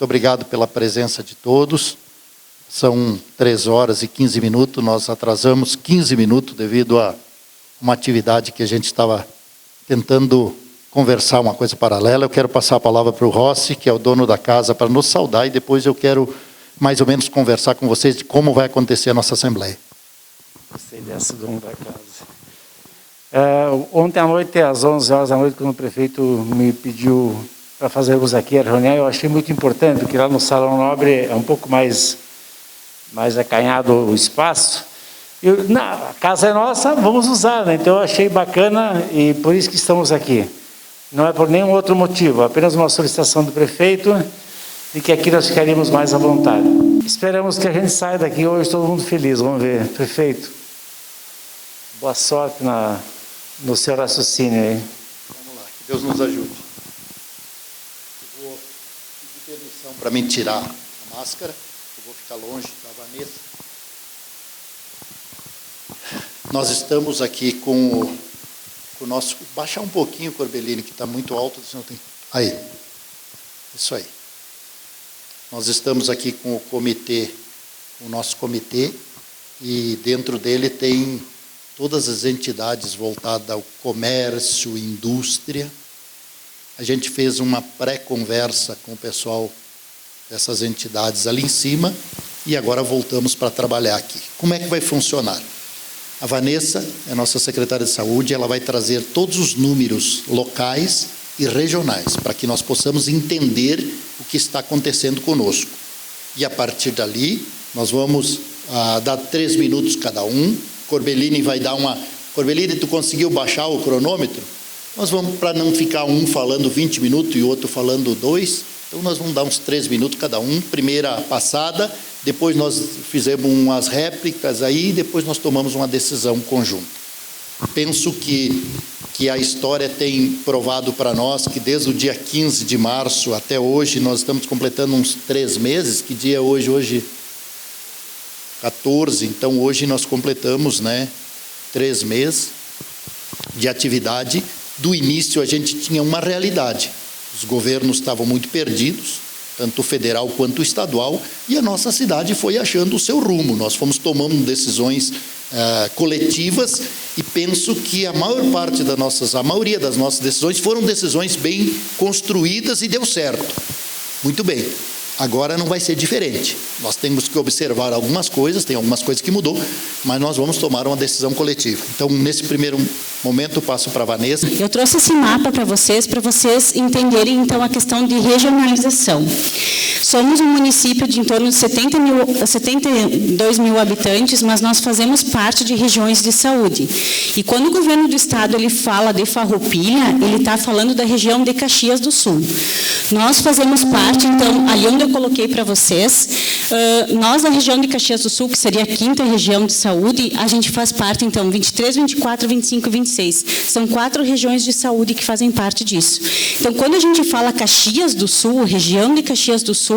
Muito obrigado pela presença de todos. São 3 horas e 15 minutos, nós atrasamos 15 minutos devido a uma atividade que a gente estava tentando conversar, uma coisa paralela. Eu quero passar a palavra para o Rossi, que é o dono da casa, para nos saudar, e depois eu quero mais ou menos conversar com vocês de como vai acontecer a nossa Assembleia. Gostei dessa, dono da casa. Ontem à noite, às 11 horas da noite, quando o prefeito me pediu para fazermos aqui a reunião, eu achei muito importante, porque lá no Salão Nobre é um pouco mais acanhado o espaço. A casa é nossa, vamos usar, né? Então eu achei bacana e por isso que estamos aqui. Não é por nenhum outro motivo, apenas uma solicitação do prefeito de que aqui nós ficaríamos mais à vontade. Esperamos que a gente saia daqui hoje todo mundo feliz, vamos ver. Prefeito, boa sorte no seu raciocínio aí. Vamos lá, que Deus nos ajude. Eu vou pedir permissão para me tirar a máscara, eu vou ficar longe da Vanessa. Nós estamos aqui com o nosso... Baixar um pouquinho o Corbellini, que está muito alto. Aí, isso aí. Nós estamos aqui com o comitê, o nosso comitê, e dentro dele tem todas as entidades voltadas ao comércio, indústria. A gente fez uma pré-conversa com o pessoal dessas entidades ali em cima, e agora voltamos para trabalhar aqui. Como é que vai funcionar? A Vanessa, é nossa secretária de saúde, ela vai trazer todos os números locais e regionais, para que nós possamos entender o que está acontecendo conosco. E a partir dali, nós vamos dar 3 minutos cada um. Corbellini vai dar uma... Corbellini, tu conseguiu baixar o cronômetro? Nós vamos, para não ficar um falando 20 minutos e o outro falando 2, então nós vamos dar uns 3 minutos cada um, primeira passada, depois nós fizemos umas réplicas aí, depois nós tomamos uma decisão conjunta. Penso que a história tem provado para nós que desde o dia 15 de março até hoje, nós estamos completando uns 3 meses, que dia é hoje? Hoje 14, então hoje nós completamos, né, 3 meses de atividade. Do início a gente tinha uma realidade, os governos estavam muito perdidos, tanto o federal quanto o estadual, e a nossa cidade foi achando o seu rumo. Nós fomos tomando decisões coletivas, e penso que a maioria das nossas decisões foram decisões bem construídas e deu certo. Muito bem. Agora não vai ser diferente. Nós temos que observar algumas coisas, tem algumas coisas que mudou, mas nós vamos tomar uma decisão coletiva. Então, nesse primeiro momento, eu passo para a Vanessa. Eu trouxe esse mapa para vocês entenderem, então, a questão de regionalização. Somos um município de em torno de 72 mil habitantes, mas nós fazemos parte de regiões de saúde. E quando o governo do estado ele fala de Farroupilha, ele está falando da região de Caxias do Sul. Nós fazemos parte, então, ali onde eu coloquei para vocês, nós da região de Caxias do Sul, que seria a 5ª região de saúde, a gente faz parte, então, 23, 24, 25 e 26. São 4 regiões de saúde que fazem parte disso. Então, quando a gente fala Caxias do Sul, região de Caxias do Sul,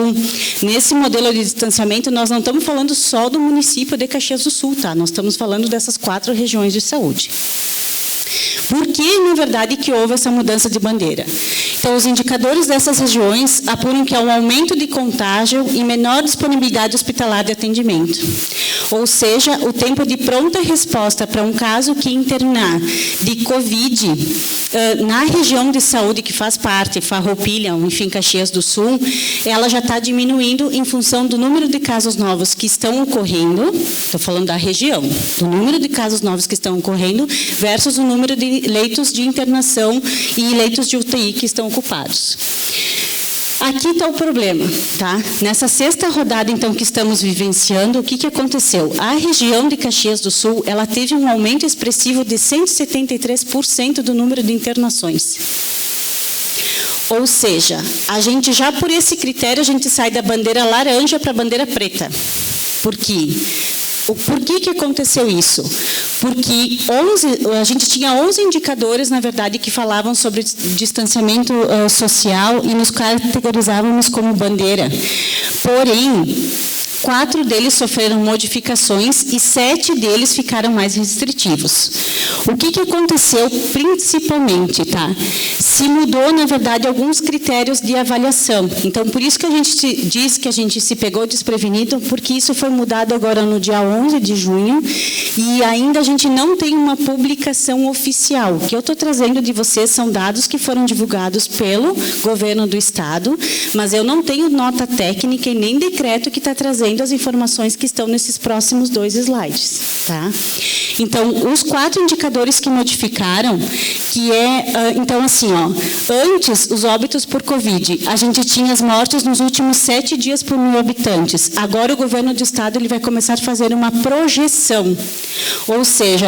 nesse modelo de distanciamento, nós não estamos falando só do município de Caxias do Sul, tá? Nós estamos falando dessas 4 regiões de saúde. Por que, na verdade, que houve essa mudança de bandeira? Então, os indicadores dessas regiões apuram que há um aumento de contágio e menor disponibilidade hospitalar de atendimento. Ou seja, o tempo de pronta resposta para um caso que internar de Covid na região de saúde que faz parte, Farroupilha, enfim, Caxias do Sul, ela já está diminuindo em função do número de casos novos que estão ocorrendo, estou falando da região, do número de casos novos que estão ocorrendo versus o número de leitos de internação e leitos de UTI que estão ocupados. Aqui está o problema, tá? Nessa 6ª rodada, então, que estamos vivenciando, o que aconteceu? A região de Caxias do Sul, ela teve um aumento expressivo de 173% do número de internações. Ou seja, a gente já por esse critério, a gente sai da bandeira laranja para a bandeira preta. Por quê? Por que aconteceu isso? Porque a gente tinha 11 indicadores, na verdade, que falavam sobre distanciamento social e nos categorizávamos como bandeira. Porém, 4 deles sofreram modificações e 7 deles ficaram mais restritivos. O que aconteceu principalmente, tá? Se mudou, na verdade, alguns critérios de avaliação. Então, por isso que a gente diz que a gente se pegou desprevenido, porque isso foi mudado agora no dia 11 de junho e ainda a gente não tem uma publicação oficial. O que eu estou trazendo de vocês são dados que foram divulgados pelo governo do Estado, mas eu não tenho nota técnica e nem decreto que está trazendo as informações que estão nesses próximos 2 slides. Tá? Então, os 4 indicadores que modificaram, que é, então assim, ó, antes, os óbitos por Covid, a gente tinha as mortes nos últimos 7 dias por 1.000 habitantes. Agora, o governo do Estado ele vai começar a fazer uma projeção. Ou seja,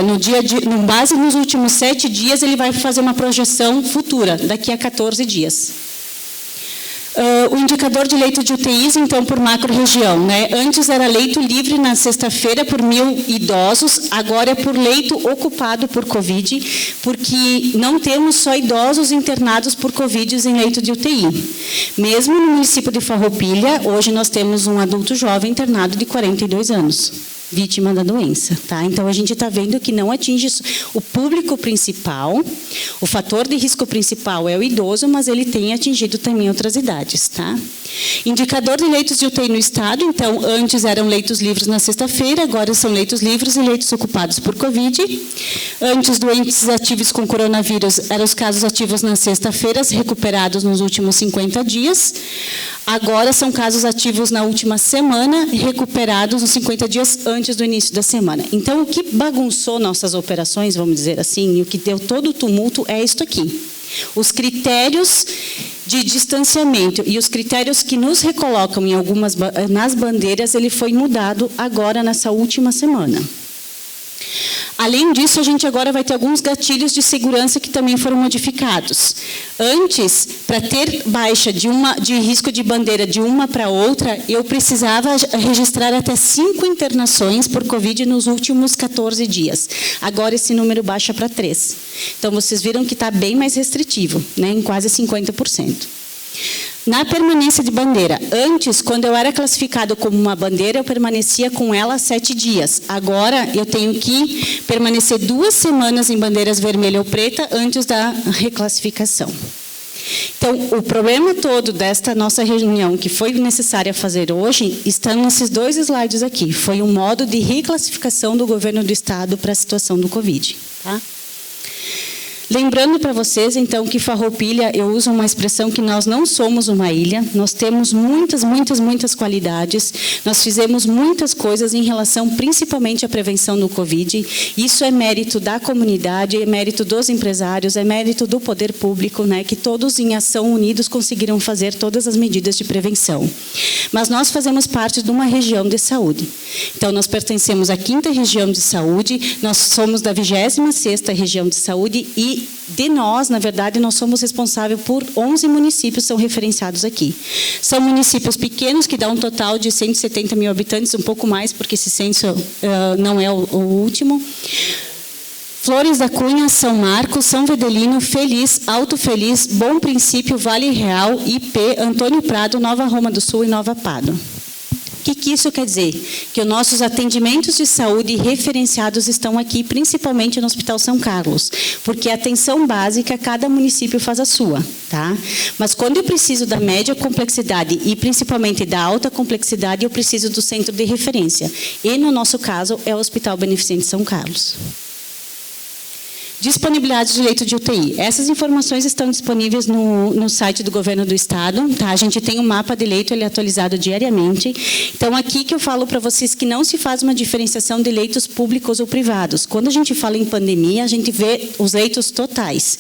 com base nos últimos 7 dias, ele vai fazer uma projeção futura, daqui a 14 dias. O indicador de leito de UTIs, então, por macro-região, né? Antes era leito livre na sexta-feira por 1.000 idosos, agora é por leito ocupado por Covid, porque não temos só idosos internados por Covid em leito de UTI. Mesmo no município de Farroupilha, hoje nós temos um adulto jovem internado de 42 anos. Vítima da doença, tá? Então, a gente está vendo que não atinge o público principal, o fator de risco principal é o idoso, mas ele tem atingido também outras idades, tá? Indicador de leitos de UTI no Estado, então, antes eram leitos livres na sexta-feira, agora são leitos livres e leitos ocupados por Covid. Antes, doentes ativos com coronavírus, eram os casos ativos na sexta-feira, recuperados nos últimos 50 dias. Agora são casos ativos na última semana, recuperados nos 50 dias antes do início da semana. Então, o que bagunçou nossas operações, vamos dizer assim, e o que deu todo o tumulto é isto aqui. Os critérios de distanciamento e os critérios que nos recolocam nas bandeiras, ele foi mudado agora nessa última semana. Além disso, a gente agora vai ter alguns gatilhos de segurança que também foram modificados. Antes, para ter baixa de risco de bandeira de uma para outra, eu precisava registrar até 5 internações por Covid nos últimos 14 dias. Agora, esse número baixa para 3. Então, vocês viram que está bem mais restritivo, né, em quase 50%. Na permanência de bandeira, antes, quando eu era classificado como uma bandeira, eu permanecia com ela 7 dias. Agora, eu tenho que permanecer 2 semanas em bandeiras vermelha ou preta antes da reclassificação. Então, o problema todo desta nossa reunião, que foi necessária fazer hoje, está nesses 2 slides aqui. Foi um modo de reclassificação do governo do Estado para a situação do Covid. Tá? Lembrando para vocês, então, que Farroupilha, eu uso uma expressão que nós não somos uma ilha, nós temos muitas qualidades, nós fizemos muitas coisas em relação principalmente à prevenção do Covid. Isso é mérito da comunidade, é mérito dos empresários, é mérito do poder público, né, que todos em ação unidos conseguiram fazer todas as medidas de prevenção. Mas nós fazemos parte de uma região de saúde. Então, nós pertencemos à 5ª região de saúde, nós somos da 26ª região de saúde e de nós, na verdade, nós somos responsáveis por 11 municípios que são referenciados aqui. São municípios pequenos, que dá um total de 170 mil habitantes, um pouco mais, porque esse censo não é o último. Flores da Cunha, São Marcos, São Vedelino, Feliz, Alto Feliz, Bom Princípio, Vale Real, IP, Antônio Prado, Nova Roma do Sul e Nova Pado. O que isso quer dizer? Que os nossos atendimentos de saúde referenciados estão aqui, principalmente no Hospital São Carlos, porque a atenção básica, cada município faz a sua, tá? Mas quando eu preciso da média complexidade e principalmente da alta complexidade, eu preciso do centro de referência. E, no nosso caso, é o Hospital Beneficente São Carlos. Disponibilidade de leito de UTI. Essas informações estão disponíveis no site do Governo do Estado. Tá? A gente tem um mapa de leito, ele é atualizado diariamente. Então, aqui que eu falo para vocês que não se faz uma diferenciação de leitos públicos ou privados. Quando a gente fala em pandemia, a gente vê os leitos totais.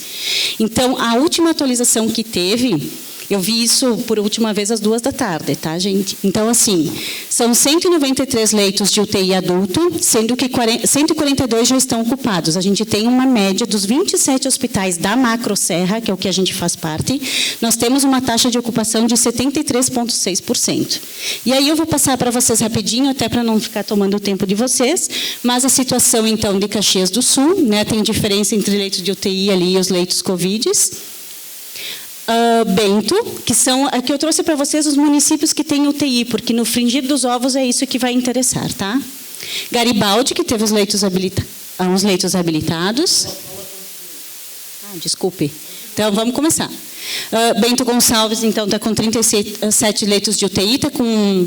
Então, a última atualização que teve... Eu vi isso por última vez às 14h, tá, gente? Então, assim, são 193 leitos de UTI adulto, sendo que 142 já estão ocupados. A gente tem uma média dos 27 hospitais da Macro-Serra, que é o que a gente faz parte, nós temos uma taxa de ocupação de 73,6%. E aí eu vou passar para vocês rapidinho, até para não ficar tomando o tempo de vocês, mas a situação, então, de Caxias do Sul, né, tem diferença entre leitos de UTI ali e os leitos Covid. Bento, que são aqui eu trouxe para vocês os municípios que têm UTI, porque no frigir dos ovos é isso que vai interessar, tá? Garibaldi, que teve os leitos habilitados. Desculpe. Então, vamos começar. Bento Gonçalves, então, está com 37 leitos de UTI, está com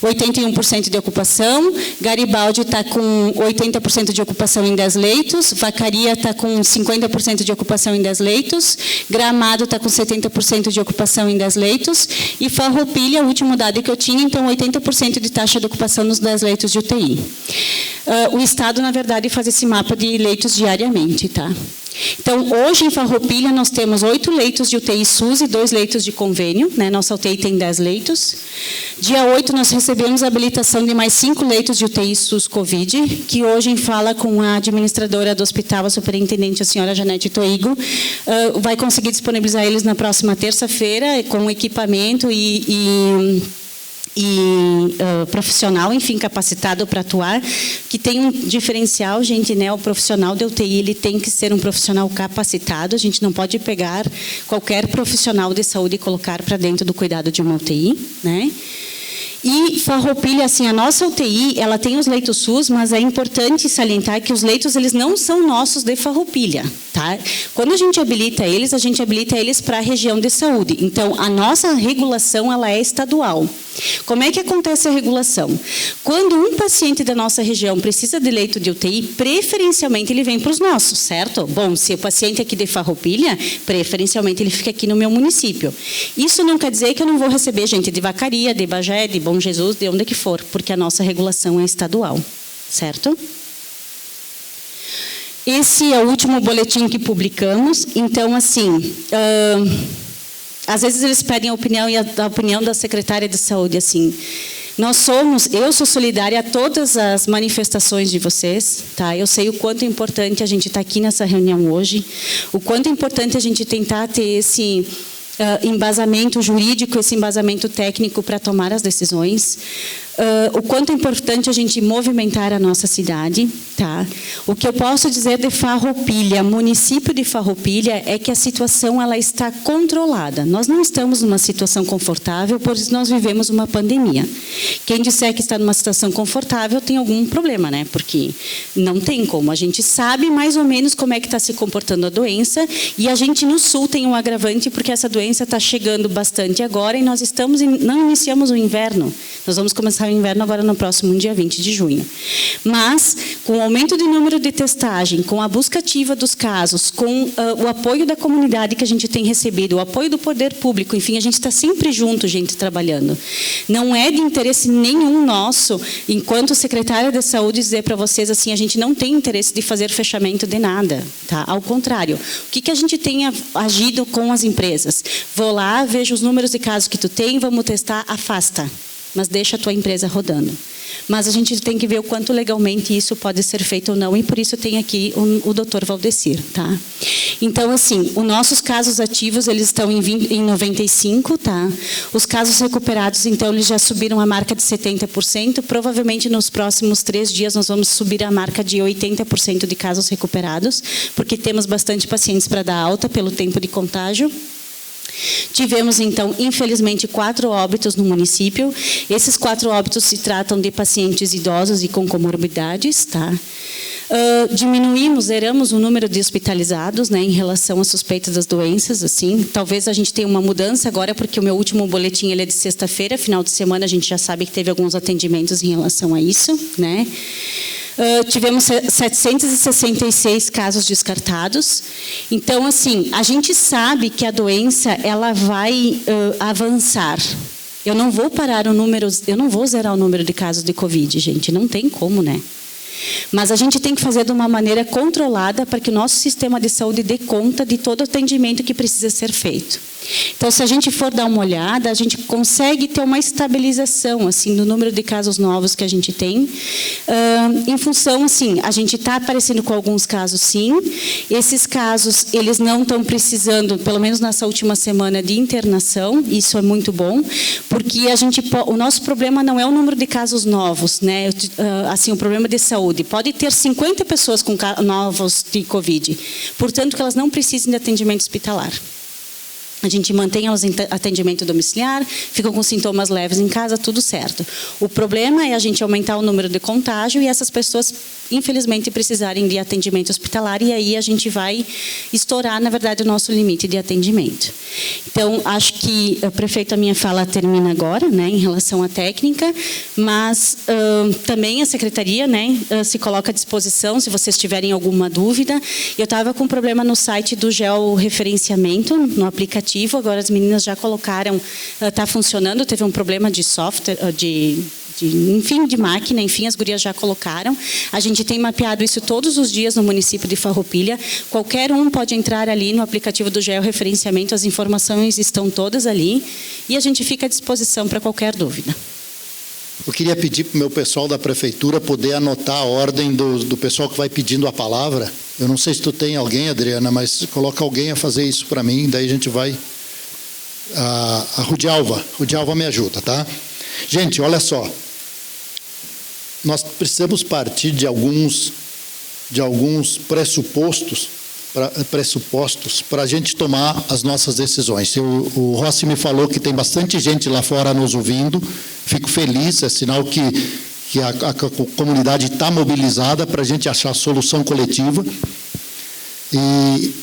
81% de ocupação. Garibaldi está com 80% de ocupação em 10 leitos. Vacaria está com 50% de ocupação em 10 leitos. Gramado está com 70% de ocupação em 10 leitos. E Farroupilha, o último dado que eu tinha, então 80% de taxa de ocupação nos 10 leitos de UTI. O Estado, na verdade, faz esse mapa de leitos diariamente, tá? Então, hoje em Farroupilha, nós temos 8 leitos de UTI SUS e 2 leitos de convênio, né? Nossa UTI tem 10 leitos. Dia 8, nós recebemos a habilitação de mais 5 leitos de UTI SUS Covid, que hoje, em fala com a administradora do hospital, a superintendente, a senhora Janete Toigo, vai conseguir disponibilizar eles na próxima terça-feira, com equipamento e profissional, enfim, capacitado para atuar, que tem um diferencial, gente, né? O profissional de UTI, ele tem que ser um profissional capacitado, a gente não pode pegar qualquer profissional de saúde e colocar para dentro do cuidado de uma UTI, né? E Farroupilha, assim, a nossa UTI, ela tem os leitos SUS, mas é importante salientar que os leitos, eles não são nossos de Farroupilha, tá? Quando a gente habilita eles para a região de saúde. Então, a nossa regulação, ela é estadual. Como é que acontece a regulação? Quando um paciente da nossa região precisa de leito de UTI, preferencialmente ele vem para os nossos, certo? Bom, se o paciente é aqui de Farroupilha, preferencialmente ele fica aqui no meu município. Isso não quer dizer que eu não vou receber gente de Vacaria, de Bagé, de Bom Jesus, de onde que for, porque a nossa regulação é estadual, certo? Esse é o último boletim que publicamos. Então, assim, às vezes eles pedem a opinião, e a opinião da secretária de saúde, assim, eu sou solidária a todas as manifestações de vocês, tá? Eu sei o quanto é importante a gente estar aqui nessa reunião hoje, o quanto é importante a gente tentar ter esse embasamento jurídico, esse embasamento técnico para tomar as decisões. O quanto é importante a gente movimentar a nossa cidade, tá? O que eu posso dizer de Farroupilha, município de Farroupilha, é que a situação ela está controlada. Nós não estamos numa situação confortável, pois nós vivemos uma pandemia. Quem disser que está numa situação confortável tem algum problema, né? Porque não tem como. A gente sabe mais ou menos como é que está se comportando a doença, e a gente no sul tem um agravante porque essa doença está chegando bastante agora e nós não iniciamos o inverno. Nós vamos começar o inverno agora no próximo dia 20 de junho. Mas, com o aumento do número de testagem, com a busca ativa dos casos, com o apoio da comunidade que a gente tem recebido, o apoio do poder público, enfim, a gente está sempre junto, gente, trabalhando. Não é de interesse nenhum nosso, enquanto secretária de saúde, dizer para vocês assim, a gente não tem interesse de fazer fechamento de nada, tá? Ao contrário, o que a gente tem agido com as empresas? Vou lá, vejo os números de casos que tu tem, vamos testar, afasta. Mas deixa a tua empresa rodando. Mas a gente tem que ver o quanto legalmente isso pode ser feito ou não, e por isso tem aqui o Dr. Valdecir, tá? Então, assim, os nossos casos ativos, eles estão em 95, tá? Os casos recuperados, então, eles já subiram a marca de 70%, provavelmente nos próximos 3 dias nós vamos subir a marca de 80% de casos recuperados, porque temos bastante pacientes para dar alta pelo tempo de contágio. Tivemos, então, infelizmente, 4 óbitos no município. Esses 4 óbitos se tratam de pacientes idosos e com comorbidades, tá? Zeramos o número de hospitalizados, né, em relação às suspeitas das doenças, assim. Talvez a gente tenha uma mudança agora, porque o meu último boletim ele é de sexta-feira, final de semana a gente já sabe que teve alguns atendimentos em relação a isso, né? Tivemos 766 casos descartados. Então, assim, a gente sabe que a doença ela vai avançar. Eu não vou zerar o número de casos de Covid, gente, não tem como, né? Mas a gente tem que fazer de uma maneira controlada para que o nosso sistema de saúde dê conta de todo o atendimento que precisa ser feito. Então, se a gente for dar uma olhada, a gente consegue ter uma estabilização assim do número de casos novos que a gente tem. Em função, assim, a gente está aparecendo com alguns casos, sim. Esses casos, eles não estão precisando, pelo menos nessa última semana, de internação. Isso é muito bom, porque o nosso problema não é o número de casos novos, né? Assim, o problema de saúde. Pode ter 50 pessoas com novos de Covid, portanto, que elas não precisem de atendimento hospitalar. A gente mantém os atendimento domiciliar, ficam com sintomas leves em casa, tudo certo. O problema é a gente aumentar o número de contágio e essas pessoas, infelizmente, precisarem de atendimento hospitalar, e aí a gente vai estourar, na verdade, o nosso limite de atendimento. Então, acho que, prefeito, a minha fala termina agora, né, em relação à técnica, mas também a secretaria, né, se coloca à disposição, se vocês tiverem alguma dúvida. Eu estava com um problema no site do georreferenciamento, no aplicativo, agora as meninas já colocaram, está funcionando, teve um problema de software, enfim, de máquina, enfim, as gurias já colocaram. A gente tem mapeado isso todos os dias no município de Farroupilha. Qualquer um pode entrar ali no aplicativo do georreferenciamento, as informações estão todas ali, e a gente fica à disposição para qualquer dúvida. Eu queria pedir para o meu pessoal da prefeitura poder anotar a ordem do pessoal que vai pedindo a palavra. Eu não sei se tu tem alguém, Adriana, mas coloca alguém a fazer isso para mim, daí a gente vai... A Rudialva me ajuda, tá? Gente, olha só. Nós precisamos partir de alguns pressupostos para a gente tomar as nossas decisões. O Rossi me falou que tem bastante gente lá fora nos ouvindo, fico feliz, é sinal que a comunidade está mobilizada para a gente achar solução coletiva. E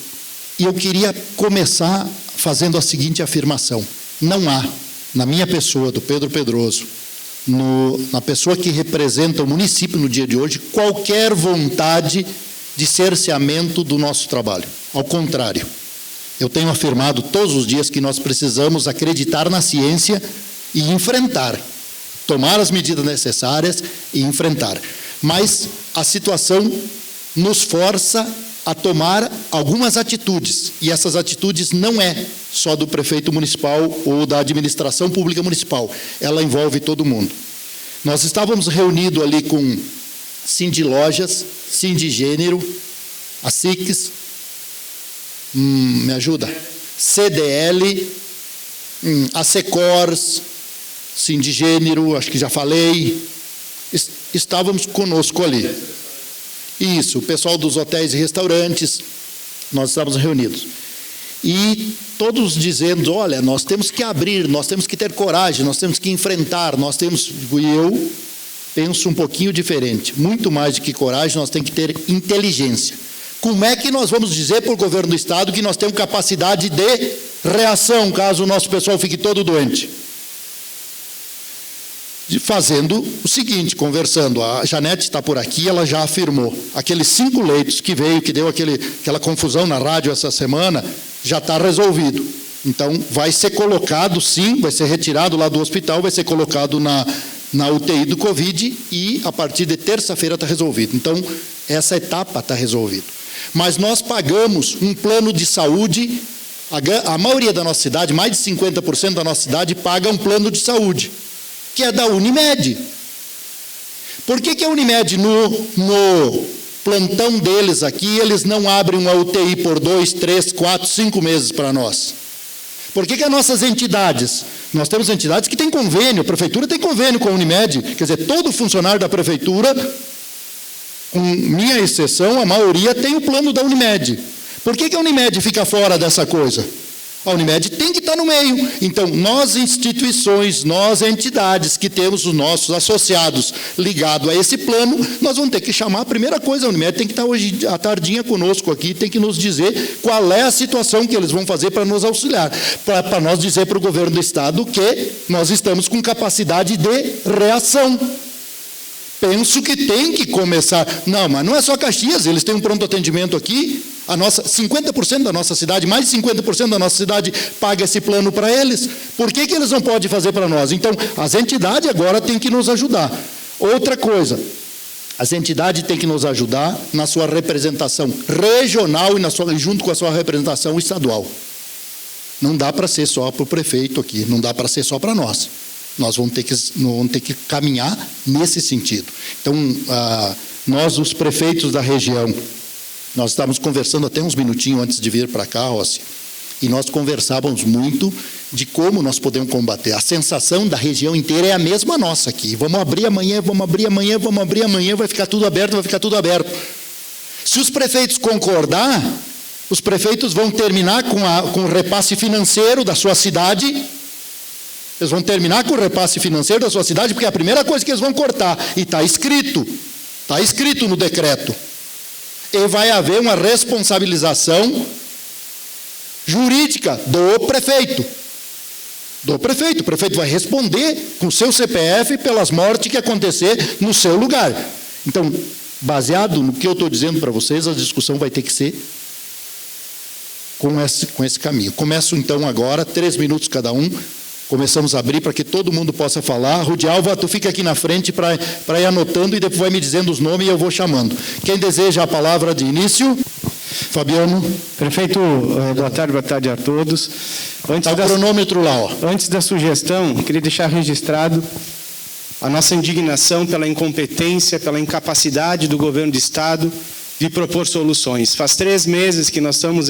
eu queria começar fazendo a seguinte afirmação: não há, na minha pessoa, do Pedro Pedroso, na pessoa que representa o município no dia de hoje, qualquer vontade de cerceamento do nosso trabalho. Ao contrário, eu tenho afirmado todos os dias que nós precisamos acreditar na ciência e enfrentar, tomar as medidas necessárias e enfrentar. Mas a situação nos força a tomar algumas atitudes, e essas atitudes não é só do prefeito municipal ou da administração pública municipal, ela envolve todo mundo. Nós estávamos reunidos ali com Sindilojas, Sindigênero, a SICS, me ajuda, CDL, a Secors, Sindigênero, acho que já falei, estávamos conosco ali. Isso, o pessoal dos hotéis e restaurantes, nós estávamos reunidos. E todos dizendo, olha, nós temos que abrir, nós temos que ter coragem, nós temos que enfrentar, e eu penso um pouquinho diferente. Muito mais do que coragem, nós temos que ter inteligência. Como é que nós vamos dizer para o governo do Estado que nós temos capacidade de reação, caso o nosso pessoal fique todo doente? Fazendo o seguinte, conversando, a Janete está por aqui, ela já afirmou, aqueles 5 leitos que deu aquela confusão na rádio essa semana, já está resolvido. Então, vai ser colocado, sim, vai ser retirado lá do hospital, vai ser colocado na UTI do Covid e, a partir de terça-feira, está resolvido. Então, essa etapa está resolvida. Mas nós pagamos um plano de saúde, a maioria da nossa cidade, mais de 50% da nossa cidade, paga um plano de saúde, que é da Unimed. Por que a Unimed, no plantão deles aqui, eles não abrem uma UTI por 2, 3, 4, 5 meses para nós? Por que as nossas entidades, nós temos entidades que têm convênio, a prefeitura tem convênio com a Unimed, quer dizer, todo funcionário da prefeitura, com minha exceção, a maioria tem o plano da Unimed. Por que a Unimed fica fora dessa coisa? A Unimed tem que estar no meio. Então, nós instituições, nós entidades que temos os nossos associados ligados a esse plano, nós vamos ter que chamar, a primeira coisa, a Unimed tem que estar hoje à tardinha conosco aqui, tem que nos dizer qual é a situação que eles vão fazer para nos auxiliar, para nós dizer para o governo do Estado que nós estamos com capacidade de reação. Penso que tem que começar. Não, mas não é só Caxias, eles têm um pronto atendimento aqui. 50% da nossa cidade, mais de 50% da nossa cidade paga esse plano para eles. Por que eles não podem fazer para nós? Então, as entidades agora têm que nos ajudar. Outra coisa, as entidades têm que nos ajudar na sua representação regional e junto com a sua representação estadual. Não dá para ser só para o prefeito aqui, não dá para ser só para nós. Nós vamos ter que caminhar nesse sentido. Então, nós, os prefeitos da região, nós estávamos conversando até uns minutinhos antes de vir para cá, Rossi, e nós conversávamos muito de como nós podemos combater. A sensação da região inteira é a mesma nossa aqui. Vamos abrir amanhã, vamos abrir amanhã, vamos abrir amanhã, vai ficar tudo aberto, vai ficar tudo aberto. Se os prefeitos concordar, Os prefeitos vão terminar com o repasse financeiro da sua cidade. Eles vão terminar com o repasse financeiro da sua cidade, porque é a primeira coisa que eles vão cortar. E está escrito no decreto. E vai haver uma responsabilização jurídica do prefeito. O prefeito vai responder com o seu CPF pelas mortes que acontecer no seu lugar. Então, baseado no que eu estou dizendo para vocês, a discussão vai ter que ser com esse caminho. Começo então agora, 3 minutos cada um. Começamos a abrir para que todo mundo possa falar. Rudialva, tu fica aqui na frente para ir anotando e depois vai me dizendo os nomes e eu vou chamando. Quem deseja a palavra de início? Fabiano. Prefeito, boa tarde a todos. Está o cronômetro lá, ó. Antes da sugestão, queria deixar registrado a nossa indignação pela incompetência, pela incapacidade do governo do Estado de propor soluções. Faz 3 meses que nós estamos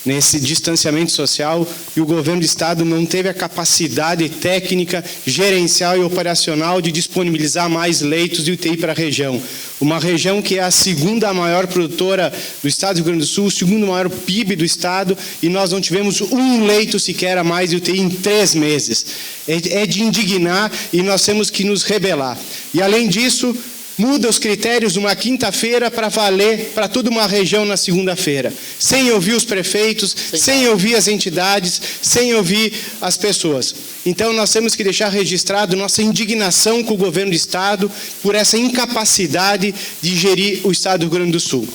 nesse distanciamento social e o governo do Estado não teve a capacidade técnica, gerencial e operacional de disponibilizar mais leitos de UTI para a região. Uma região que é a 2ª maior produtora do Estado do Rio Grande do Sul, o 2º maior PIB do Estado, e nós não tivemos um leito sequer a mais de UTI em 3 meses. É de indignar e nós temos que nos rebelar. E, além disso, muda os critérios numa quinta-feira para valer para toda uma região na segunda-feira, sem ouvir os prefeitos, sem ouvir as entidades, sem ouvir as pessoas. Então, nós temos que deixar registrado nossa indignação com o governo do Estado por essa incapacidade de gerir o Estado do Rio Grande do Sul.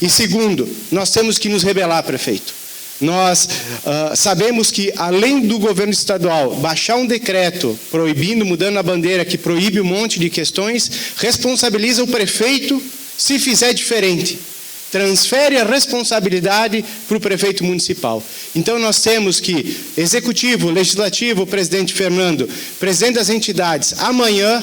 E segundo, nós temos que nos rebelar, prefeito. Nós sabemos que, além do governo estadual baixar um decreto proibindo, mudando a bandeira, que proíbe um monte de questões, responsabiliza o prefeito se fizer diferente. Transfere a responsabilidade para o prefeito municipal. Então, nós temos que, executivo, legislativo, presidente Fernando, presidente das entidades, amanhã,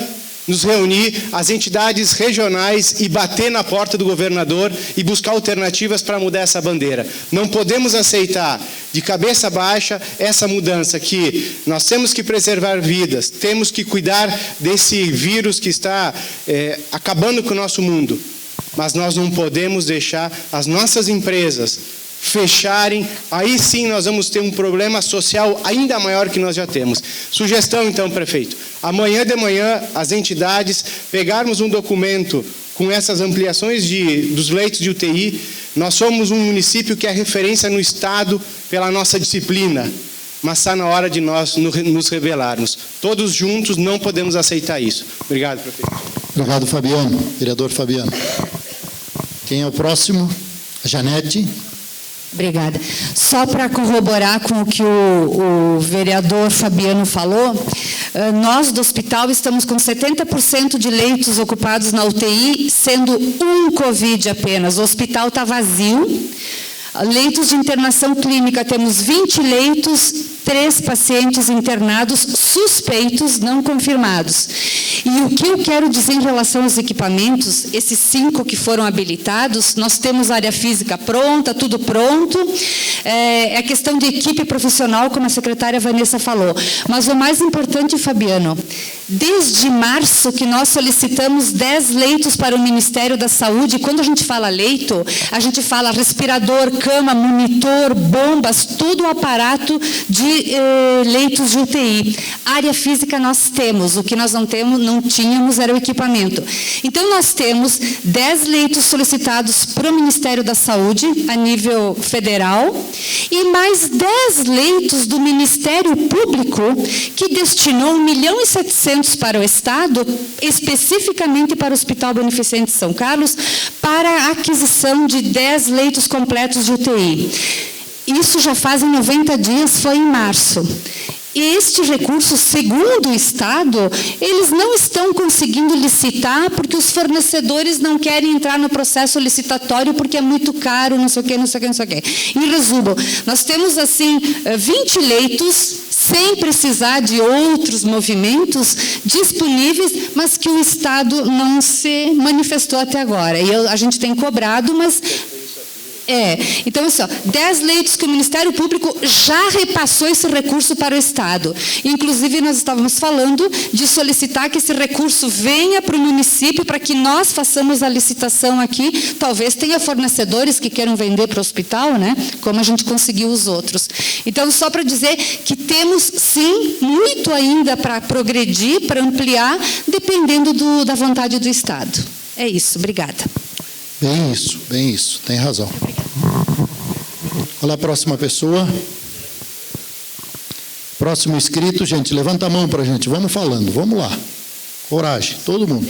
nos reunir, as entidades regionais e bater na porta do governador e buscar alternativas para mudar essa bandeira. Não podemos aceitar de cabeça baixa essa mudança, que nós temos que preservar vidas, temos que cuidar desse vírus que está acabando com o nosso mundo. Mas nós não podemos deixar as nossas empresas fecharem, aí sim nós vamos ter um problema social ainda maior que nós já temos. Sugestão então, prefeito, amanhã de manhã as entidades pegarmos um documento com essas ampliações dos leitos de UTI. Nós somos um município que é referência no Estado pela nossa disciplina, mas está na hora de nós nos rebelarmos. Todos juntos não podemos aceitar isso. Obrigado, prefeito. Obrigado, Fabiano. Vereador Fabiano. Quem é o próximo? A Janete. Obrigada. Só para corroborar com o que o vereador Fabiano falou, nós do hospital estamos com 70% de leitos ocupados na UTI, sendo um Covid apenas. O hospital está vazio. Leitos de internação clínica, temos 20 leitos, 3 pacientes internados suspeitos, não confirmados. E o que eu quero dizer em relação aos equipamentos, esses 5 que foram habilitados, nós temos área física pronta, tudo pronto, é questão de equipe profissional, como a secretária Vanessa falou. Mas o mais importante, Fabiano, desde março que nós solicitamos 10 leitos para o Ministério da Saúde. Quando a gente fala leito, a gente fala respirador, cama, monitor, bombas, todo o aparato de leitos de UTI. Área física nós temos, o que nós não tínhamos era o equipamento. Então, nós temos 10 leitos solicitados para o Ministério da Saúde, a nível federal, e mais 10 leitos do Ministério Público, que destinou 1.700.000 para o Estado, especificamente para o Hospital Beneficente São Carlos, para a aquisição de 10 leitos completos de UTI. Isso já fazem 90 dias, foi em março. E este recurso, segundo o Estado, eles não estão conseguindo licitar porque os fornecedores não querem entrar no processo licitatório porque é muito caro, não sei o quê, não sei o quê, não sei o quê. Em resumo, nós temos, assim, 20 leitos, sem precisar de outros movimentos disponíveis, mas que o Estado não se manifestou até agora. E a gente tem cobrado, mas... Então, assim, 10 leitos que o Ministério Público já repassou esse recurso para o Estado. Inclusive, nós estávamos falando de solicitar que esse recurso venha para o município para que nós façamos a licitação aqui. Talvez tenha fornecedores que queiram vender para o hospital, né? Como a gente conseguiu os outros. Então, só para dizer que temos, sim, muito ainda para progredir, para ampliar, dependendo da vontade do Estado. É isso. Obrigada. Bem isso, tem razão. Olha a próxima pessoa. Próximo inscrito, gente, levanta a mão para a gente, vamos falando, vamos lá. Coragem, todo mundo.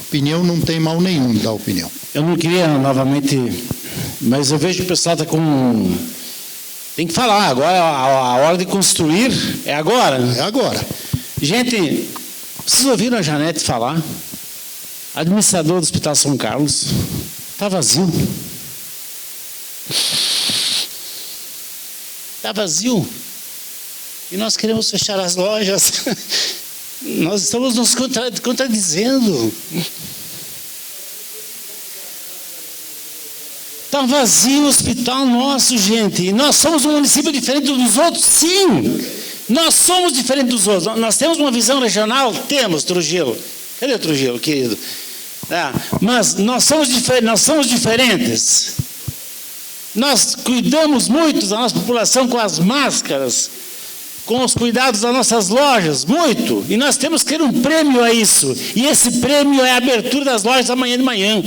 Opinião não tem mal nenhum de dar opinião. Eu não queria novamente, mas eu vejo que o pessoal está com... Tem que falar, agora a hora de construir é agora. É agora. Gente, vocês ouviram a Janete falar? Administrador do Hospital São Carlos, está vazio. Está vazio. E nós queremos fechar as lojas. Nós estamos nos contradizendo. Está vazio o hospital nosso, gente. E nós somos um município diferente dos outros, sim. Nós somos diferentes dos outros. Nós temos uma visão regional? Temos, Trujillo. Cadê o Trujillo, querido? Mas nós somos diferentes. Nós cuidamos muito da nossa população com as máscaras, com os cuidados das nossas lojas, muito. E nós temos que ter um prêmio a isso. E esse prêmio é a abertura das lojas amanhã de manhã.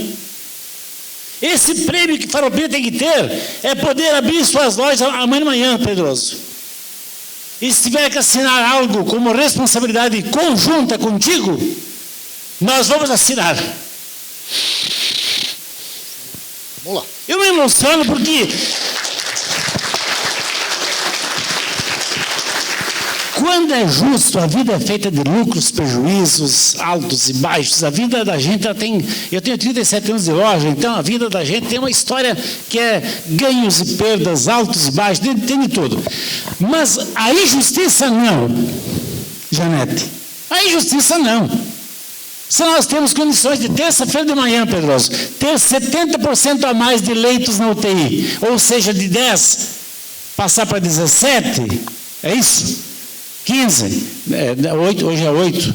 Esse prêmio que Farroupilha tem que ter é poder abrir suas lojas amanhã de manhã, Pedroso. E se tiver que assinar algo como responsabilidade conjunta contigo, nós vamos assinar. Vamos lá. Eu me emociono porque quando é justo, a vida é feita de lucros, prejuízos, altos e baixos. A vida da gente, eu tenho 37 anos de loja, então a vida da gente tem uma história que é ganhos e perdas, altos e baixos, tem de tudo. Mas a injustiça não, Janete. A injustiça não. Se nós temos condições de terça-feira de manhã, Pedroso, ter 70% a mais de leitos na UTI, ou seja, de 10 passar para 17, é isso? 15, 8, hoje é 8.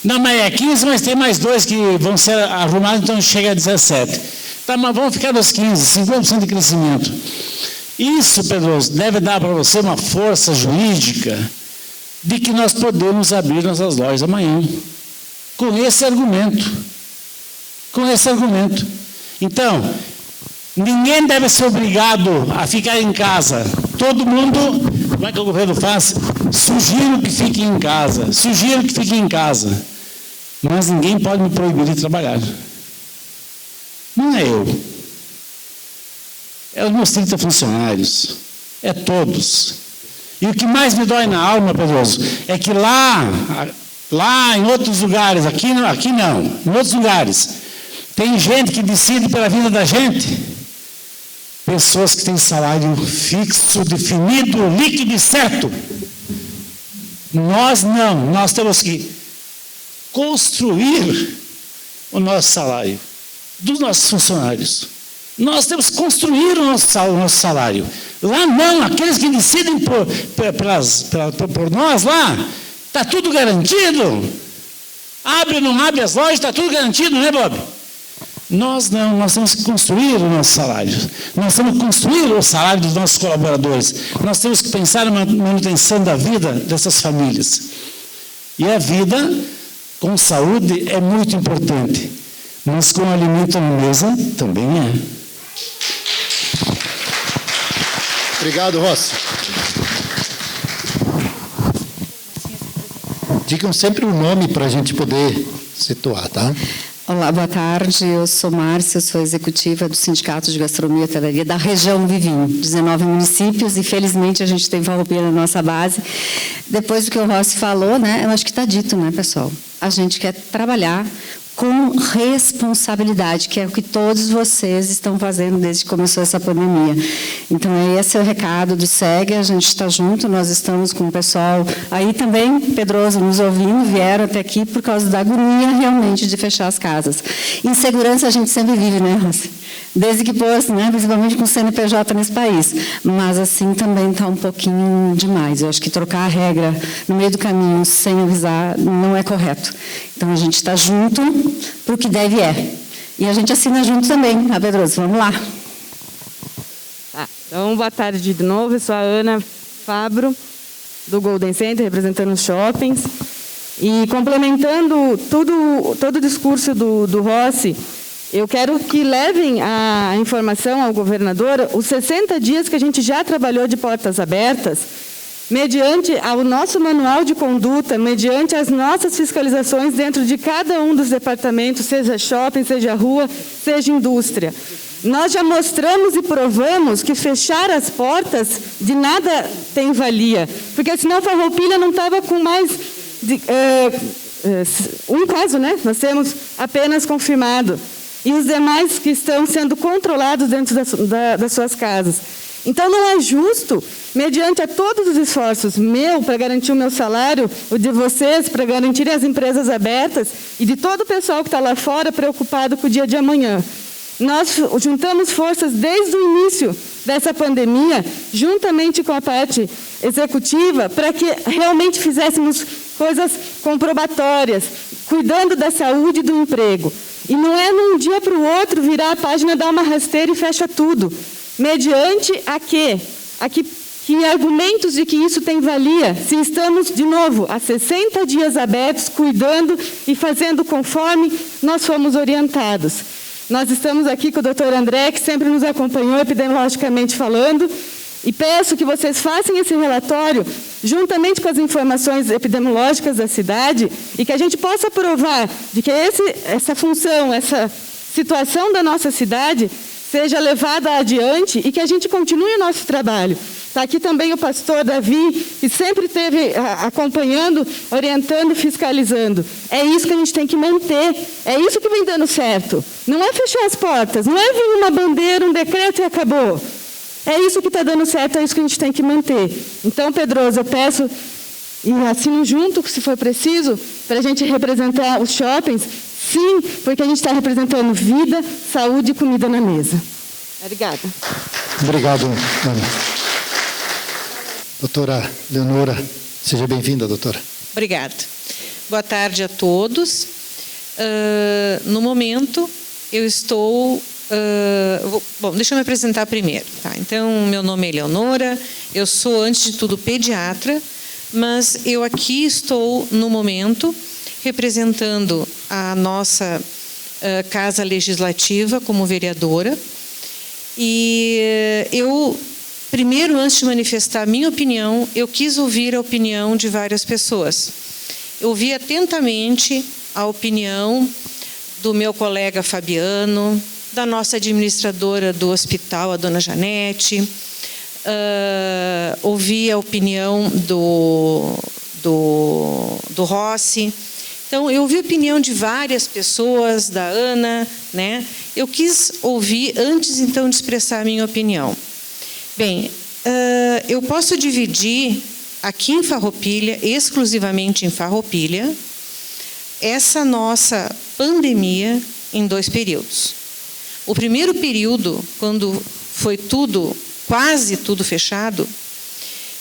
Não, mas é 15, mas tem mais 2 que vão ser arrumados, então chega a 17. Tá, mas vamos ficar nos 15, 50% de crescimento. Isso, Pedroso, deve dar para você uma força jurídica de que nós podemos abrir nossas lojas amanhã. Com esse argumento. Com esse argumento. Então, ninguém deve ser obrigado a ficar em casa. Todo mundo, como é que o governo faz? Sugiro que fique em casa. Sugiro que fique em casa. Mas ninguém pode me proibir de trabalhar. Não é eu. É os meus 30 funcionários. É todos. E o que mais me dói na alma, Pedroso, é que lá em outros lugares, aqui não, em outros lugares, tem gente que decide pela vida da gente. Pessoas que têm salário fixo, definido, líquido e certo. Nós não, nós temos que construir o nosso salário dos nossos funcionários. Nós temos que construir o nosso salário. Lá não, aqueles que decidem por nós lá, está tudo garantido. Abre ou não abre as lojas, está tudo garantido, né, Bob? Nós não, nós temos que construir o nosso salário. Nós temos que construir o salário dos nossos colaboradores. Nós temos que pensar na manutenção da vida dessas famílias. E a vida com saúde é muito importante, mas com alimento na mesa também é. Obrigado, Rossi. Digam sempre o nome para a gente poder situar, tá? Olá, boa tarde. Eu sou Márcia, sou executiva do Sindicato de Gastronomia e Hotelaria da região Vivim, 19 municípios, e felizmente a gente tem Farroupilha na nossa base. Depois do que o Rossi falou, né, eu acho que está dito, né, pessoal? A gente quer trabalhar com responsabilidade, que é o que todos vocês estão fazendo desde que começou essa pandemia. Então, esse é o recado do SEG, a gente está junto, nós estamos com o pessoal aí também, Pedroso, nos ouvindo, vieram até aqui por causa da agonia realmente de fechar as casas. Insegurança a gente sempre vive, né, Rossi? Desde que pôs, né, principalmente com o CNPJ nesse país. Mas assim também está um pouquinho demais. Eu acho que trocar a regra no meio do caminho sem avisar não é correto. Então a gente está junto para o que deve é. E a gente assina junto também, tá, Pedroso? Vamos lá. Tá. Então, boa tarde de novo. Eu sou a Ana Fabro, do Golden Center, representando os shoppings. E complementando todo o discurso do Rossi, eu quero que levem a informação ao governador os 60 dias que a gente já trabalhou de portas abertas, mediante ao nosso manual de conduta, mediante as nossas fiscalizações dentro de cada um dos departamentos, seja shopping, seja rua, seja indústria. Nós já mostramos e provamos que fechar as portas de nada tem valia, porque senão a Farroupilha não estava com mais um caso, né? Nós temos apenas confirmado. E os demais que estão sendo controlados dentro das suas casas. Então, não é justo, mediante a todos os esforços meu para garantir o meu salário, o de vocês para garantir as empresas abertas e de todo o pessoal que está lá fora preocupado com o dia de amanhã. Nós juntamos forças desde o início dessa pandemia, juntamente com a parte executiva, para que realmente fizéssemos coisas comprobatórias, cuidando da saúde e do emprego. E não é num dia para o outro virar a página, dar uma rasteira e fecha tudo. Mediante que argumentos de que isso tem valia, se estamos, de novo, há 60 dias abertos, cuidando e fazendo conforme nós fomos orientados. Nós estamos aqui com o Dr. André, que sempre nos acompanhou epidemiologicamente falando, e peço que vocês façam esse relatório juntamente com as informações epidemiológicas da cidade e que a gente possa provar de que essa função, essa situação da nossa cidade seja levada adiante e que a gente continue o nosso trabalho. Está aqui também o pastor Davi, que sempre esteve acompanhando, orientando, fiscalizando. É isso que a gente tem que manter, é isso que vem dando certo. Não é fechar as portas, não é vir uma bandeira, um decreto e acabou. É isso que está dando certo, é isso que a gente tem que manter. Então, Pedroso, eu peço, e assino junto, se for preciso, para a gente representar os shoppings, sim, porque a gente está representando vida, saúde e comida na mesa. Obrigada. Obrigado, Ana. Doutora Leonora, seja bem-vinda, doutora. Obrigada. Boa tarde a todos. No momento, eu estou... bom, deixa eu me apresentar primeiro. Tá? Então, meu nome é Leonora, eu sou, antes de tudo, pediatra, mas eu aqui estou, no momento, representando a nossa Casa Legislativa como vereadora. E eu, primeiro, antes de manifestar a minha opinião, eu quis ouvir a opinião de várias pessoas. Eu ouvi atentamente a opinião do meu colega Fabiano, da nossa administradora do hospital, a dona Janete, ouvi a opinião do Rossi. Então, eu ouvi a opinião de várias pessoas, da Ana, né? Eu quis ouvir antes, então, de expressar a minha opinião. Bem, eu posso dividir aqui em Farroupilha, exclusivamente em Farroupilha, essa nossa pandemia em 2 períodos. O primeiro período, quando foi quase tudo fechado,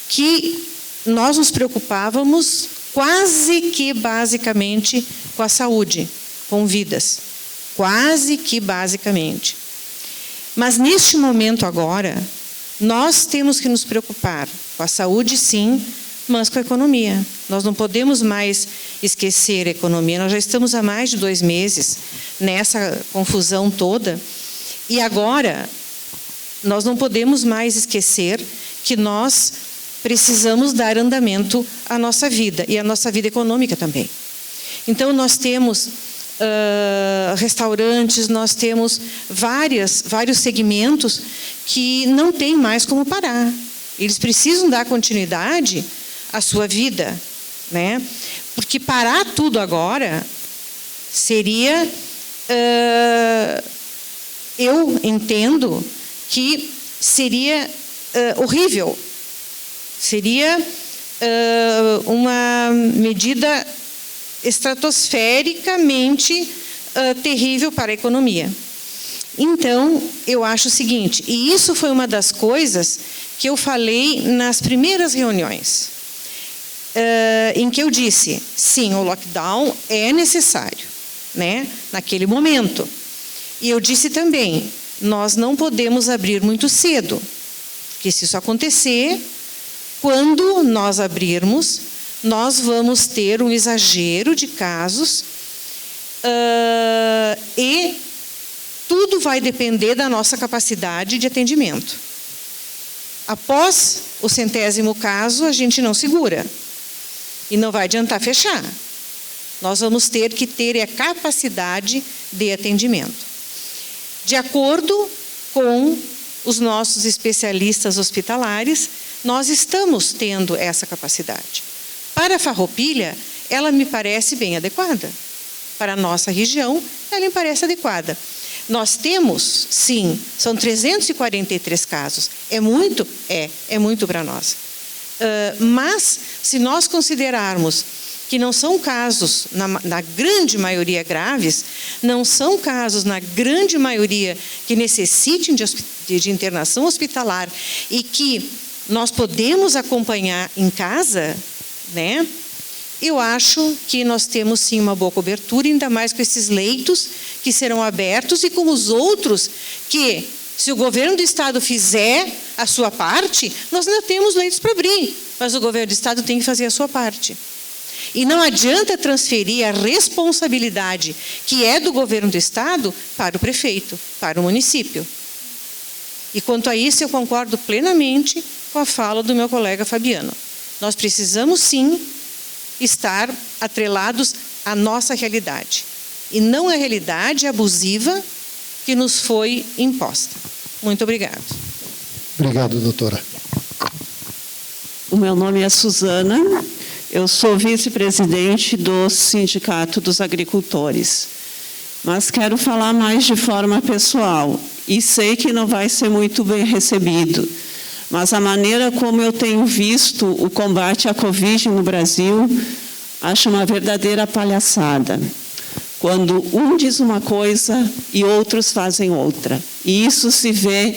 que nós nos preocupávamos quase que basicamente com a saúde, com vidas. Quase que basicamente. Mas neste momento agora, nós temos que nos preocupar com a saúde, sim, mas com a economia. Nós não podemos mais esquecer a economia. Nós já estamos há mais de 2 meses nessa confusão toda. E agora, nós não podemos mais esquecer que nós precisamos dar andamento à nossa vida, e à nossa vida econômica também. Então, nós temos restaurantes, nós temos vários segmentos que não tem mais como parar. Eles precisam dar continuidade à sua vida, né? Porque parar tudo agora Seria, eu entendo que seria horrível, seria uma medida estratosfericamente terrível para a economia. Então, eu acho o seguinte, e isso foi uma das coisas que eu falei nas primeiras reuniões, em que eu disse, sim, o lockdown é necessário, né, naquele momento. E eu disse também, nós não podemos abrir muito cedo, porque se isso acontecer, quando nós abrirmos, nós vamos ter um exagero de casos e tudo vai depender da nossa capacidade de atendimento. Após o 100º caso, a gente não segura. E não vai adiantar fechar. Nós vamos ter que ter a capacidade de atendimento. De acordo com os nossos especialistas hospitalares, nós estamos tendo essa capacidade. Para a Farroupilha, ela me parece bem adequada. Para a nossa região, ela me parece adequada. Nós temos, sim, são 343 casos. É muito? É muito para nós. Mas, se nós considerarmos que não são casos, na grande maioria graves, não são casos, na grande maioria, que necessitem de internação hospitalar e que nós podemos acompanhar em casa, né? Eu acho que nós temos, sim, uma boa cobertura, ainda mais com esses leitos que serão abertos e com os outros que, se o governo do Estado fizer a sua parte, nós ainda temos leitos para abrir, mas o governo do Estado tem que fazer a sua parte. E não adianta transferir a responsabilidade que é do governo do Estado para o prefeito, para o município. E quanto a isso, eu concordo plenamente com a fala do meu colega Fabiano. Nós precisamos, sim, estar atrelados à nossa realidade. E não à realidade abusiva que nos foi imposta. Muito obrigada. Obrigado, doutora. O meu nome é Suzana, eu sou vice-presidente do Sindicato dos Agricultores. Mas quero falar mais de forma pessoal. E sei que não vai ser muito bem recebido. Mas a maneira como eu tenho visto o combate à Covid no Brasil, acho uma verdadeira palhaçada. Quando um diz uma coisa e outros fazem outra. E isso se vê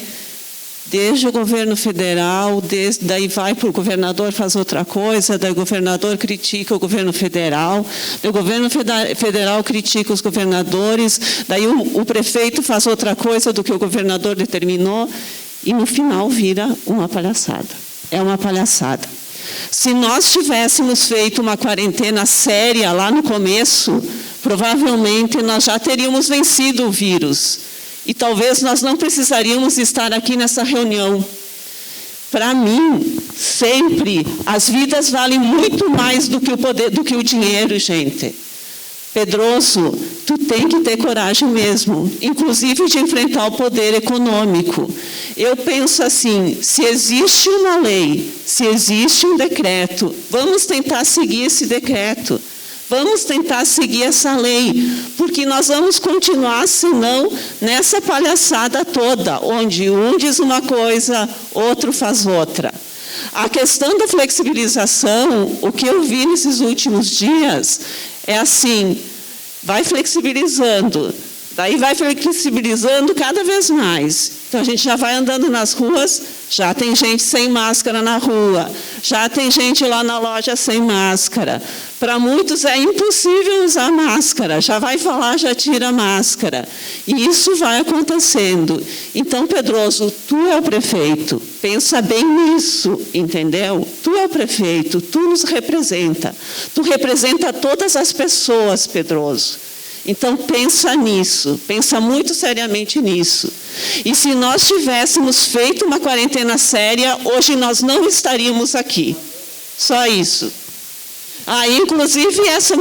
desde o governo federal, daí vai para o governador, faz outra coisa, daí o governador critica o governo federal, daí o governo federal critica os governadores, daí o prefeito faz outra coisa do que o governador determinou, e no final vira uma palhaçada. É uma palhaçada. Se nós tivéssemos feito uma quarentena séria lá no começo, provavelmente nós já teríamos vencido o vírus. E talvez nós não precisaríamos estar aqui nessa reunião. Para mim, sempre, as vidas valem muito mais do que o poder, do que o dinheiro, gente. Pedroso, tu tem que ter coragem mesmo, inclusive de enfrentar o poder econômico. Eu penso assim, se existe uma lei, se existe um decreto, vamos tentar seguir esse decreto. Vamos tentar seguir essa lei, porque nós vamos continuar, senão, nessa palhaçada toda, onde um diz uma coisa, outro faz outra. A questão da flexibilização, o que eu vi nesses últimos dias, é assim, vai flexibilizando, daí vai flexibilizando cada vez mais. Então, a gente já vai andando nas ruas, já tem gente sem máscara na rua, já tem gente lá na loja sem máscara. Para muitos é impossível usar máscara, já vai falar, já tira a máscara. E isso vai acontecendo. Então, Pedroso, tu é o prefeito, pensa bem nisso, entendeu? Tu é o prefeito, tu nos representa. Tu representa todas as pessoas, Pedroso. Então, pensa nisso, pensa muito seriamente nisso. E se nós tivéssemos feito uma quarentena séria, hoje nós não estaríamos aqui. Só isso. Inclusive, essa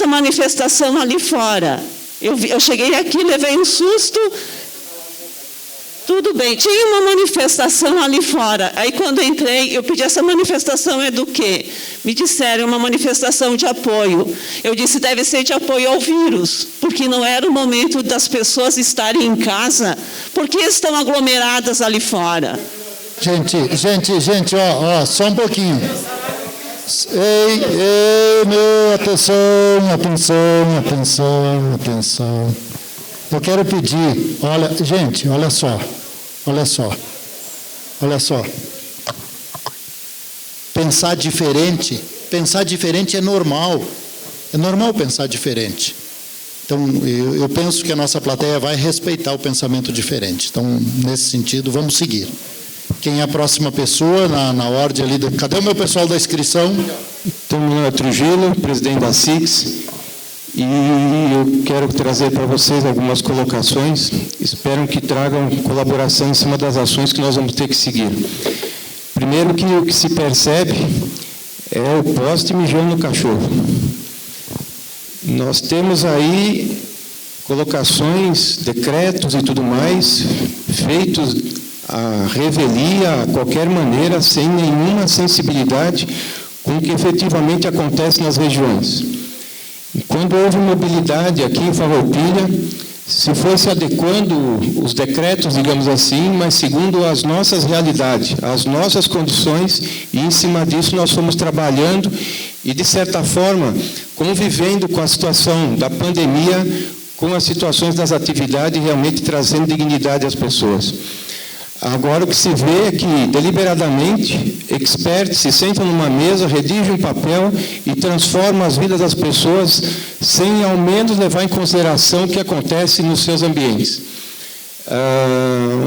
manifestação ali fora. Eu cheguei aqui, levei um susto. Tudo bem, tinha uma manifestação ali fora. Aí, quando eu entrei, eu pedi, essa manifestação é do quê? Me disseram, uma manifestação de apoio. Eu disse, deve ser de apoio ao vírus, porque não era o momento das pessoas estarem em casa. Por que estão aglomeradas ali fora? Gente, ó, só um pouquinho. Atenção. Eu quero pedir, olha só. Pensar diferente é normal. É normal pensar diferente. Então, eu penso que a nossa plateia vai respeitar o pensamento diferente. Então, nesse sentido, vamos seguir. Quem é a próxima pessoa na ordem ali? Cadê o meu pessoal da inscrição? Então, meu nome é Trujillo, presidente da SIX. E eu quero trazer para vocês algumas colocações. Espero que tragam colaboração em cima das ações que nós vamos ter que seguir. Primeiro, que o que se percebe é o poste mijando no cachorro. Nós temos aí colocações, decretos e tudo mais, feitos a revelia, a qualquer maneira, sem nenhuma sensibilidade com o que efetivamente acontece nas regiões. E quando houve mobilidade aqui em Farroupilha, se foi se adequando os decretos, digamos assim, mas segundo as nossas realidades, as nossas condições, e em cima disso nós fomos trabalhando e, de certa forma, convivendo com a situação da pandemia, com as situações das atividades, realmente trazendo dignidade às pessoas. Agora, o que se vê é que, deliberadamente, experts se sentam numa mesa, redigem um papel e transformam as vidas das pessoas sem, ao menos, levar em consideração o que acontece nos seus ambientes.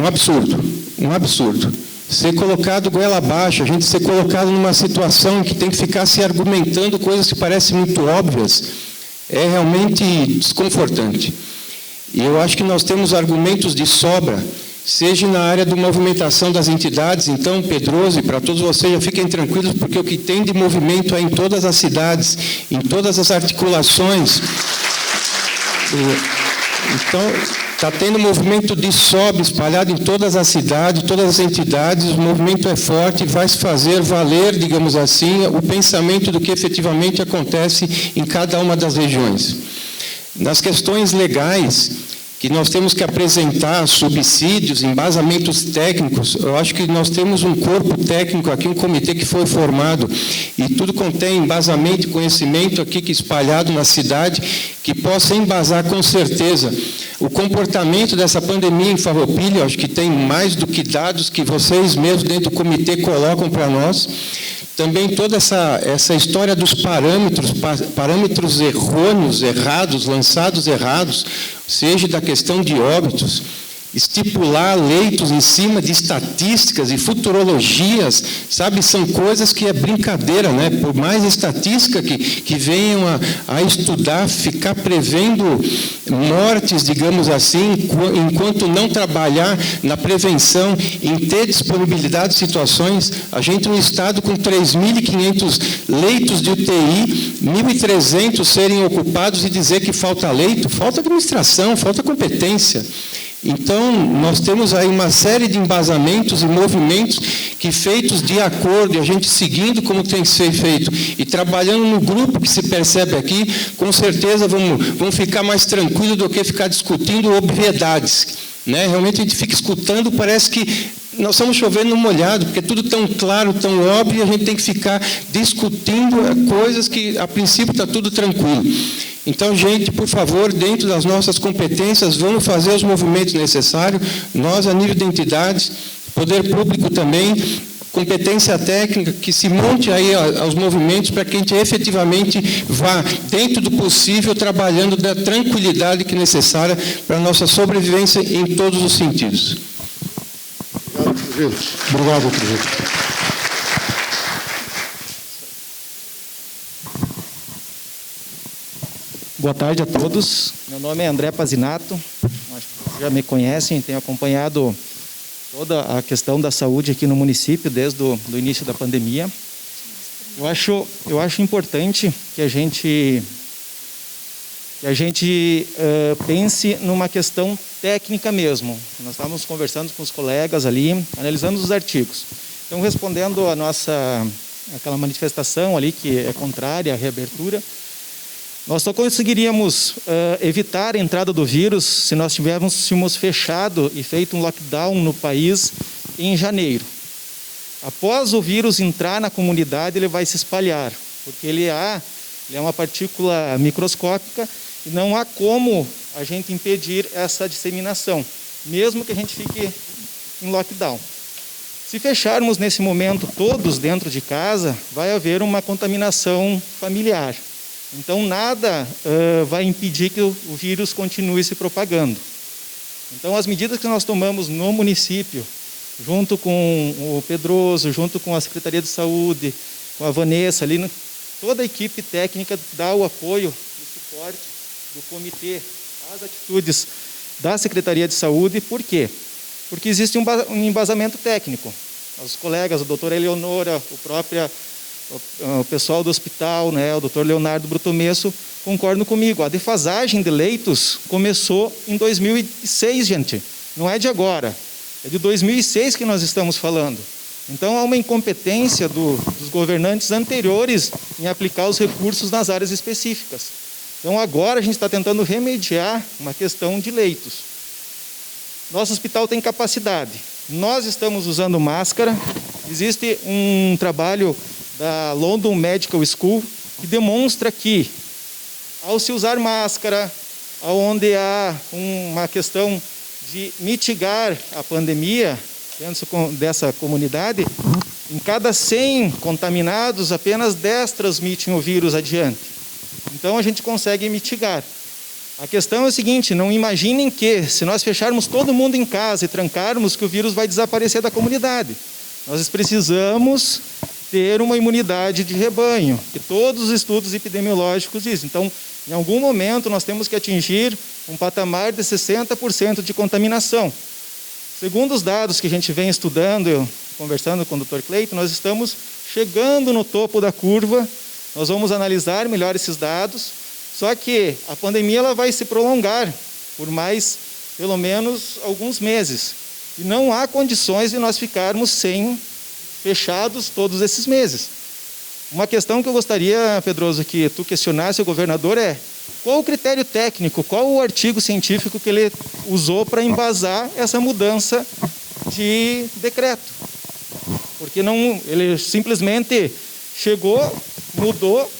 Um absurdo. Ser colocado goela abaixo, a gente ser colocado numa situação em que tem que ficar se argumentando coisas que parecem muito óbvias, é realmente desconfortante. E eu acho que nós temos argumentos de sobra, seja na área da movimentação das entidades. Então, Pedroso, e para todos vocês, já fiquem tranquilos, porque o que tem de movimento é em todas as cidades, em todas as articulações. Então, está tendo movimento de sobra espalhado em todas as cidades, todas as entidades, o movimento é forte e vai se fazer valer, digamos assim, o pensamento do que efetivamente acontece em cada uma das regiões. Nas questões legais, que nós temos que apresentar subsídios, embasamentos técnicos, eu acho que nós temos um corpo técnico aqui, um comitê que foi formado, e tudo contém embasamento e conhecimento aqui que espalhado na cidade, que possa embasar com certeza o comportamento dessa pandemia em Farroupilha. Acho que tem mais do que dados que vocês mesmos dentro do comitê colocam para nós. Também toda essa história dos parâmetros errôneos, errados, lançados errados, seja da questão de óbitos, estipular leitos em cima de estatísticas e futurologias, sabe, são coisas que é brincadeira, né? Por mais estatística que venham a estudar, ficar prevendo mortes, digamos assim, enquanto não trabalhar na prevenção, em ter disponibilidade de situações. A gente é um estado com 3.500 leitos de UTI, 1.300 serem ocupados e dizer que falta leito, falta administração, falta competência. Então, nós temos aí uma série de embasamentos e movimentos que, feitos de acordo, e a gente seguindo como tem que ser feito, e trabalhando no grupo que se percebe aqui, com certeza vamos ficar mais tranquilos do que ficar discutindo obviedades, né? Realmente a gente fica escutando, parece que nós estamos chovendo no molhado, porque é tudo tão claro, tão óbvio, e a gente tem que ficar discutindo coisas que, a princípio, está tudo tranquilo. Então, gente, por favor, dentro das nossas competências, vamos fazer os movimentos necessários, nós, a nível de entidades, poder público também, competência técnica, que se monte aí aos movimentos para que a gente efetivamente vá, dentro do possível, trabalhando da tranquilidade que é necessária para a nossa sobrevivência em todos os sentidos. Obrigado, Trujillo. Boa tarde a todos. Meu nome é André Pazinato. Acho que vocês já me conhecem, tenho acompanhado toda a questão da saúde aqui no município desde o início da pandemia. Eu acho importante que a gente que a gente pense numa questão técnica mesmo. Nós estávamos conversando com os colegas ali, analisando os artigos. Então, respondendo aquela manifestação ali que é contrária à reabertura, nós só conseguiríamos evitar a entrada do vírus se nós tivéssemos fechado e feito um lockdown no país em janeiro. Após o vírus entrar na comunidade, ele vai se espalhar, porque ele é uma partícula microscópica e não há como a gente impedir essa disseminação, mesmo que a gente fique em lockdown. Se fecharmos nesse momento todos dentro de casa, vai haver uma contaminação familiar. Então, nada vai impedir que o vírus continue se propagando. Então, as medidas que nós tomamos no município, junto com o Pedroso, junto com a Secretaria de Saúde, com a Vanessa, ali, toda a equipe técnica dá o apoio e suporte do comitê às atitudes da Secretaria de Saúde. Por quê? Porque existe um embasamento técnico. Os colegas, a doutora Eleonora, o pessoal do hospital, né, o doutor Leonardo Brutomesso, concordam comigo. A defasagem de leitos começou em 2006, gente. Não é de agora. É de 2006 que nós estamos falando. Então, há uma incompetência dos governantes anteriores em aplicar os recursos nas áreas específicas. Então, agora a gente está tentando remediar uma questão de leitos. Nosso hospital tem capacidade. Nós estamos usando máscara. Existe um trabalho da London Medical School que demonstra que, ao se usar máscara, onde há uma questão de mitigar a pandemia dentro dessa comunidade, em cada 100 contaminados, apenas 10 transmitem o vírus adiante. Então, a gente consegue mitigar. A questão é o seguinte, não imaginem que, se nós fecharmos todo mundo em casa e trancarmos, que o vírus vai desaparecer da comunidade. Nós precisamos ter uma imunidade de rebanho, que todos os estudos epidemiológicos dizem. Então, em algum momento, nós temos que atingir um patamar de 60% de contaminação. Segundo os dados que a gente vem estudando, conversando com o Dr. Cleiton, nós estamos chegando no topo da curva, nós vamos analisar melhor esses dados, só que a pandemia ela vai se prolongar por mais, pelo menos, alguns meses. E não há condições de nós ficarmos fechados todos esses meses. Uma questão que eu gostaria, Pedroso, que tu questionasse o governador é: qual o critério técnico, qual o artigo científico que ele usou para embasar essa mudança de decreto? Porque ele simplesmente chegou, mudou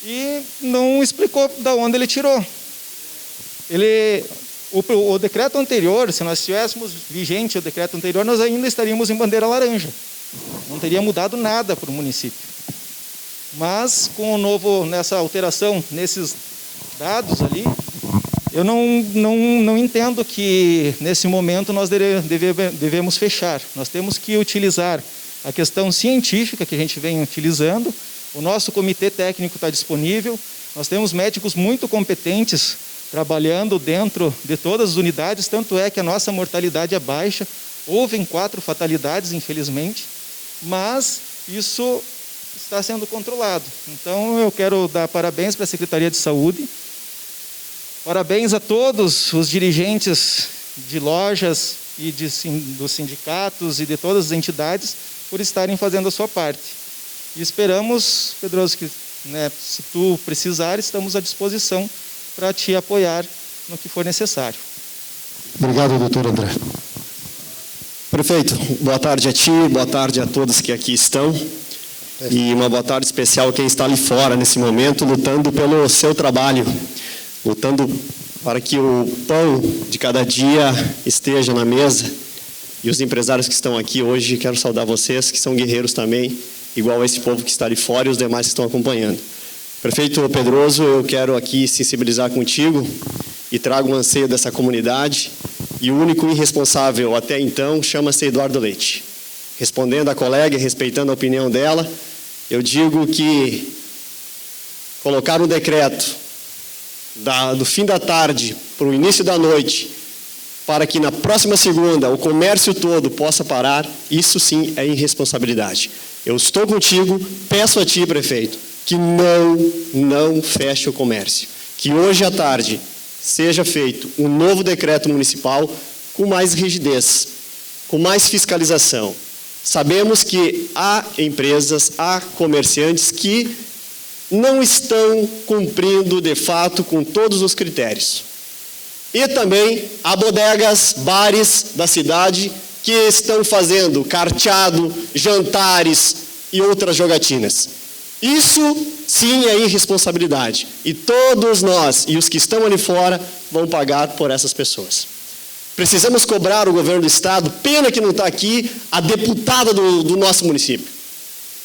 e não explicou de onde ele tirou. O decreto anterior, se nós tivéssemos vigente o decreto anterior, nós ainda estaríamos em bandeira laranja. Não teria mudado nada para o município. Mas, com nessa alteração, nesses dados ali, eu não entendo que, nesse momento, nós devemos fechar. Nós temos que utilizar a questão científica que a gente vem utilizando. O nosso comitê técnico está disponível. Nós temos médicos muito competentes trabalhando dentro de todas as unidades, tanto é que a nossa mortalidade é baixa. Houve 4 fatalidades, infelizmente, mas isso está sendo controlado. Então, eu quero dar parabéns para a Secretaria de Saúde, parabéns a todos os dirigentes de lojas e dos sindicatos e de todas as entidades por estarem fazendo a sua parte. E esperamos, Pedroso, que se tu precisar, estamos à disposição para te apoiar no que for necessário. Obrigado, doutor André. Prefeito, boa tarde a ti, boa tarde a todos que aqui estão. E uma boa tarde especial a quem está ali fora nesse momento, lutando pelo seu trabalho, lutando para que o pão de cada dia esteja na mesa. E os empresários que estão aqui hoje, quero saudar vocês, que são guerreiros também, igual a esse povo que está ali fora e os demais que estão acompanhando. Prefeito Pedroso, eu quero aqui sensibilizar contigo e trago um anseio dessa comunidade. E o único irresponsável até então chama-se Eduardo Leite. Respondendo à colega e respeitando a opinião dela, eu digo que colocar um decreto do fim da tarde para o início da noite, para que na próxima segunda o comércio todo possa parar, isso sim é irresponsabilidade. Eu estou contigo, peço a ti, prefeito, que não feche o comércio. que hoje à tarde seja feito um novo decreto municipal com mais rigidez, com mais fiscalização. Sabemos que há empresas, há comerciantes que não estão cumprindo, de fato, com todos os critérios. E também há bodegas, bares da cidade que estão fazendo carteado, jantares e outras jogatinas. Isso, sim, é irresponsabilidade. E todos nós e os que estão ali fora vão pagar por essas pessoas. Precisamos cobrar o governo do Estado, pena que não está aqui a deputada do nosso município.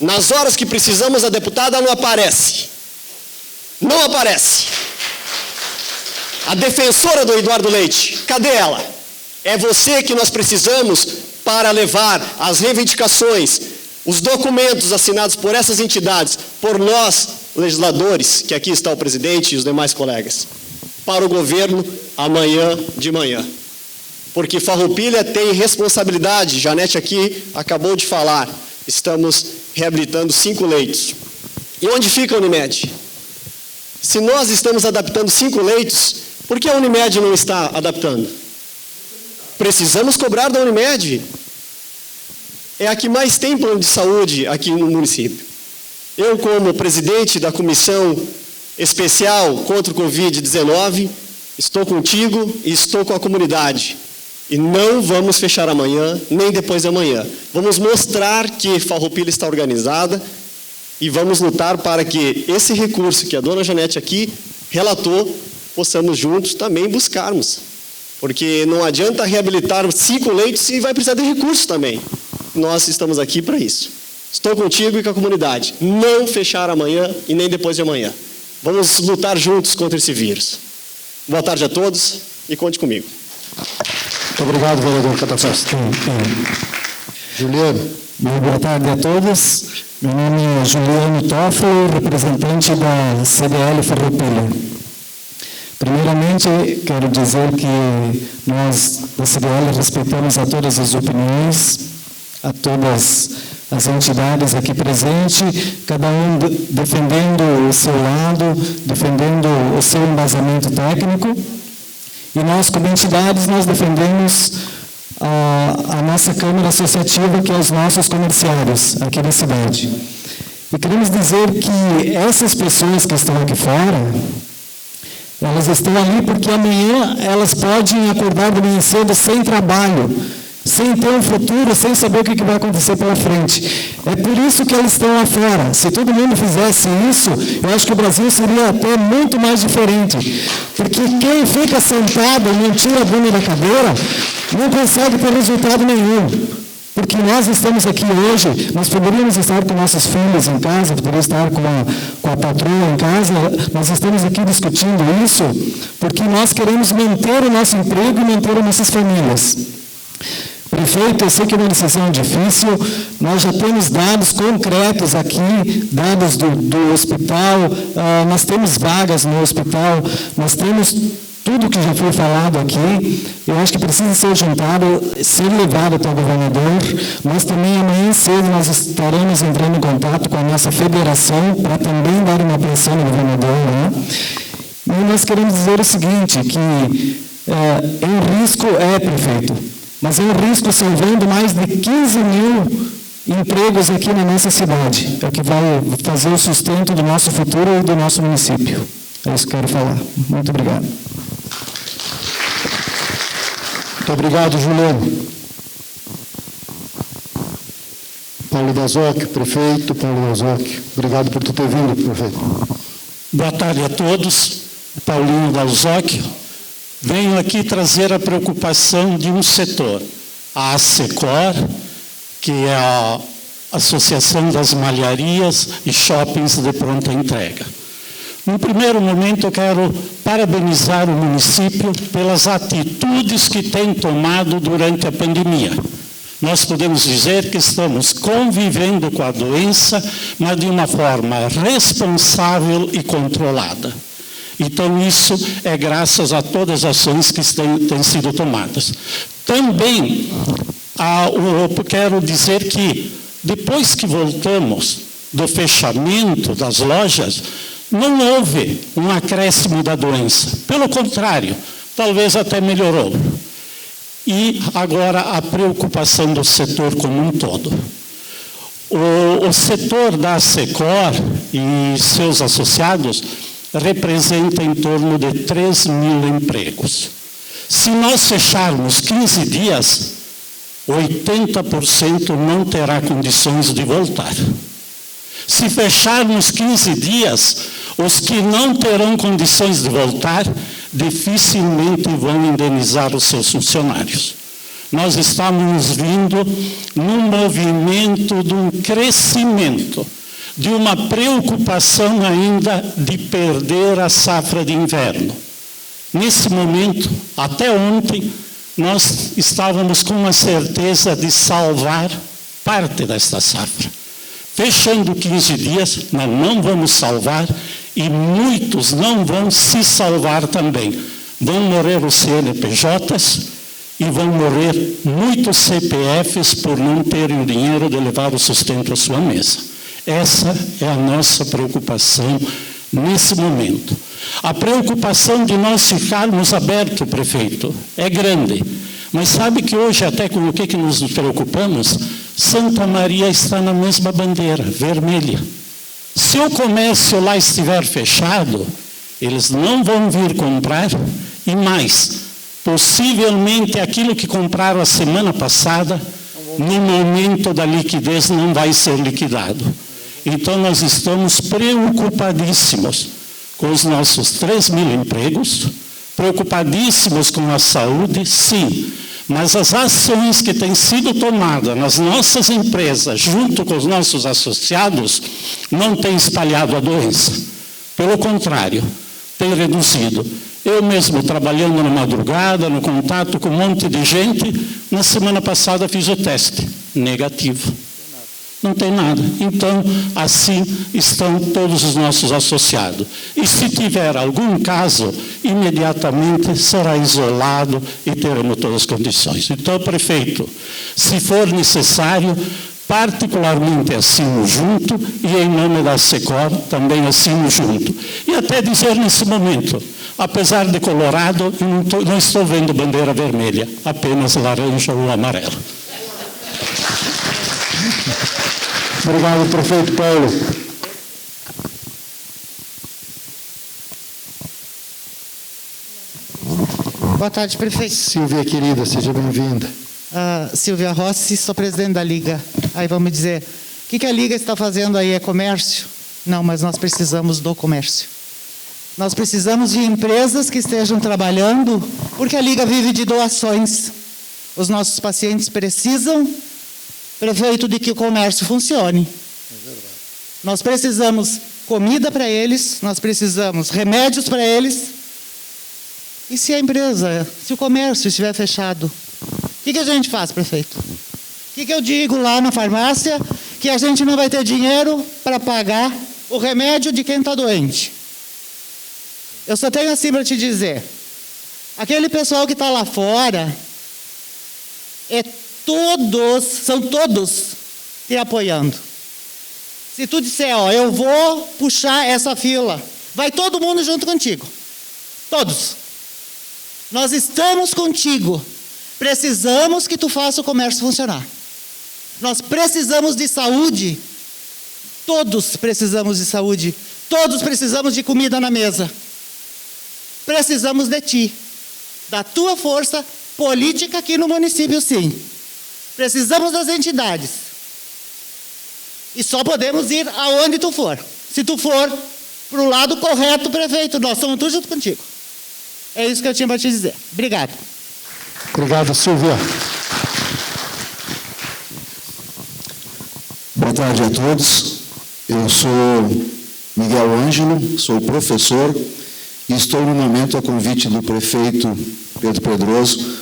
Nas horas que precisamos, a deputada não aparece. Não aparece. A defensora do Eduardo Leite, cadê ela? É você que nós precisamos para levar as reivindicações, os documentos assinados por essas entidades, por nós, legisladores, que aqui está o presidente e os demais colegas, para o governo amanhã de manhã. Porque Farroupilha tem responsabilidade, Janete aqui acabou de falar, estamos reabilitando 5 leitos. E onde fica a Unimed? Se nós estamos adaptando 5 leitos, por que a Unimed não está adaptando? Precisamos cobrar da Unimed. É a que mais tem plano de saúde aqui no município. Eu, como presidente da Comissão Especial contra o Covid-19, estou contigo e estou com a comunidade. E não vamos fechar amanhã, nem depois de amanhã. Vamos mostrar que Farroupilha está organizada e vamos lutar para que esse recurso que a dona Janete aqui relatou, possamos juntos também buscarmos. Porque não adianta reabilitar 5 leitos e vai precisar de recursos também. Nós estamos aqui para isso. Estou contigo e com a comunidade. Não fechar amanhã e nem depois de amanhã. Vamos lutar juntos contra esse vírus. Boa tarde a todos e conte comigo. Muito obrigado, vereador Catafesta. Juliano. Boa tarde a todos. Meu nome é Juliano Toffolo, representante da CDL Farroupilha. Primeiramente, quero dizer que nós, da CDL, respeitamos a todas as opiniões, a todas as entidades aqui presentes, cada um defendendo o seu lado, defendendo o seu embasamento técnico. E nós, como entidades, nós defendemos a nossa Câmara Associativa, que é os nossos comerciários aqui da cidade. E queremos dizer que essas pessoas que estão aqui fora, elas estão ali porque amanhã elas podem acordar de manhã cedo sem trabalho, sem ter um futuro, sem saber o que vai acontecer pela frente. É por isso que elas estão lá fora. Se todo mundo fizesse isso, eu acho que o Brasil seria até muito mais diferente. Porque quem fica sentado, não tira a bunda da cadeira, não consegue ter resultado nenhum. Porque nós estamos aqui hoje, nós poderíamos estar com nossos filhos em casa, poderíamos estar com a patroa em casa, nós estamos aqui discutindo isso porque nós queremos manter o nosso emprego e manter as nossas famílias. Prefeito, eu sei que é uma decisão difícil, nós já temos dados concretos aqui, dados do hospital, nós temos vagas no hospital, nós temos tudo que já foi falado aqui. Eu acho que precisa ser juntado, ser levado até o governador. Nós também, amanhã cedo, nós estaremos entrando em contato com a nossa federação para também dar uma pressão no governador, né? E nós queremos dizer o seguinte, que é um risco, prefeito, mas é um risco salvando mais de 15 mil empregos aqui na nossa cidade. É o que vai fazer o sustento do nosso futuro e do nosso município. É isso que eu quero falar. Muito obrigado. Muito obrigado, Juliano. Paulo Dazoc, prefeito. Paulo Dazoc, obrigado por tu ter vindo, prefeito. Boa tarde a todos. Paulinho Dazoc. Venho aqui trazer a preocupação de um setor, a ASECOR, que é a Associação das Malharias e Shoppings de Pronta Entrega. No primeiro momento, eu quero parabenizar o município pelas atitudes que tem tomado durante a pandemia. Nós podemos dizer que estamos convivendo com a doença, mas de uma forma responsável e controlada. Então, isso é graças a todas as ações que têm sido tomadas. Também, eu quero dizer que, depois que voltamos do fechamento das lojas, não houve um acréscimo da doença. Pelo contrário, talvez até melhorou. E agora a preocupação do setor como um todo. O setor da Secor e seus associados representa em torno de 3 mil empregos. Se nós fecharmos 15 dias, 80% não terá condições de voltar. Se fecharmos 15 dias, os que não terão condições de voltar, dificilmente vão indenizar os seus funcionários. Nós estamos vindo num movimento de um crescimento, de uma preocupação ainda de perder a safra de inverno. Nesse momento, até ontem, nós estávamos com a certeza de salvar parte desta safra. Fechando 15 dias, nós não vamos salvar e muitos não vão se salvar também. Vão morrer os CNPJs e vão morrer muitos CPFs por não terem o dinheiro de levar o sustento à sua mesa. Essa é a nossa preocupação nesse momento. A preocupação de nós ficarmos abertos, prefeito, é grande. Mas sabe que hoje, até com o que nos preocupamos? Santa Maria está na mesma bandeira, vermelha. Se o comércio lá estiver fechado, eles não vão vir comprar e mais, possivelmente aquilo que compraram a semana passada, no momento da liquidez não vai ser liquidado. Então nós estamos preocupadíssimos com os nossos 3 mil empregos, preocupadíssimos com a saúde, sim, mas as ações que têm sido tomadas nas nossas empresas, junto com os nossos associados, não têm espalhado a doença. Pelo contrário, tem reduzido. Eu mesmo, trabalhando na madrugada, no contato com um monte de gente, na semana passada fiz o teste, negativo. Não tem nada. Então, assim estão todos os nossos associados. E se tiver algum caso, imediatamente será isolado e teremos todas as condições. Então, prefeito, se for necessário, particularmente assino junto e em nome da Secor também assino junto. E até dizer nesse momento, apesar de colorado, não estou vendo bandeira vermelha, apenas laranja ou amarela. Obrigado, prefeito Paulo. Boa tarde, prefeito. Silvia, querida, seja bem-vinda. Silvia Rossi, sou presidente da Liga. Aí vão me dizer, o que a Liga está fazendo aí? É comércio? Não, mas nós precisamos do comércio. Nós precisamos de empresas que estejam trabalhando, porque a Liga vive de doações. Os nossos pacientes precisam, prefeito, de que o comércio funcione. É verdade. Nós precisamos comida para eles, nós precisamos remédios para eles. E se a empresa, se o comércio estiver fechado, o que a gente faz, prefeito? O que eu digo lá na farmácia? Que a gente não vai ter dinheiro para pagar o remédio de quem está doente. Eu só tenho assim para te dizer. Aquele pessoal que está lá fora, são todos te apoiando. Se tu disser, ó, eu vou puxar essa fila, vai todo mundo junto contigo. Todos. Nós estamos contigo. Precisamos que tu faça o comércio funcionar. Nós precisamos de saúde. Todos precisamos de saúde. Todos precisamos de comida na mesa. Precisamos de ti. Da tua força política aqui no município, sim. Precisamos das entidades. E só podemos ir aonde tu for. Se tu for para o lado correto, prefeito, nós estamos todos junto contigo. É isso que eu tinha para te dizer. Obrigado. Obrigado, Silvia. Boa tarde a todos. Eu sou Miguel Ângelo, sou professor e estou no momento a convite do prefeito Pedro Pedroso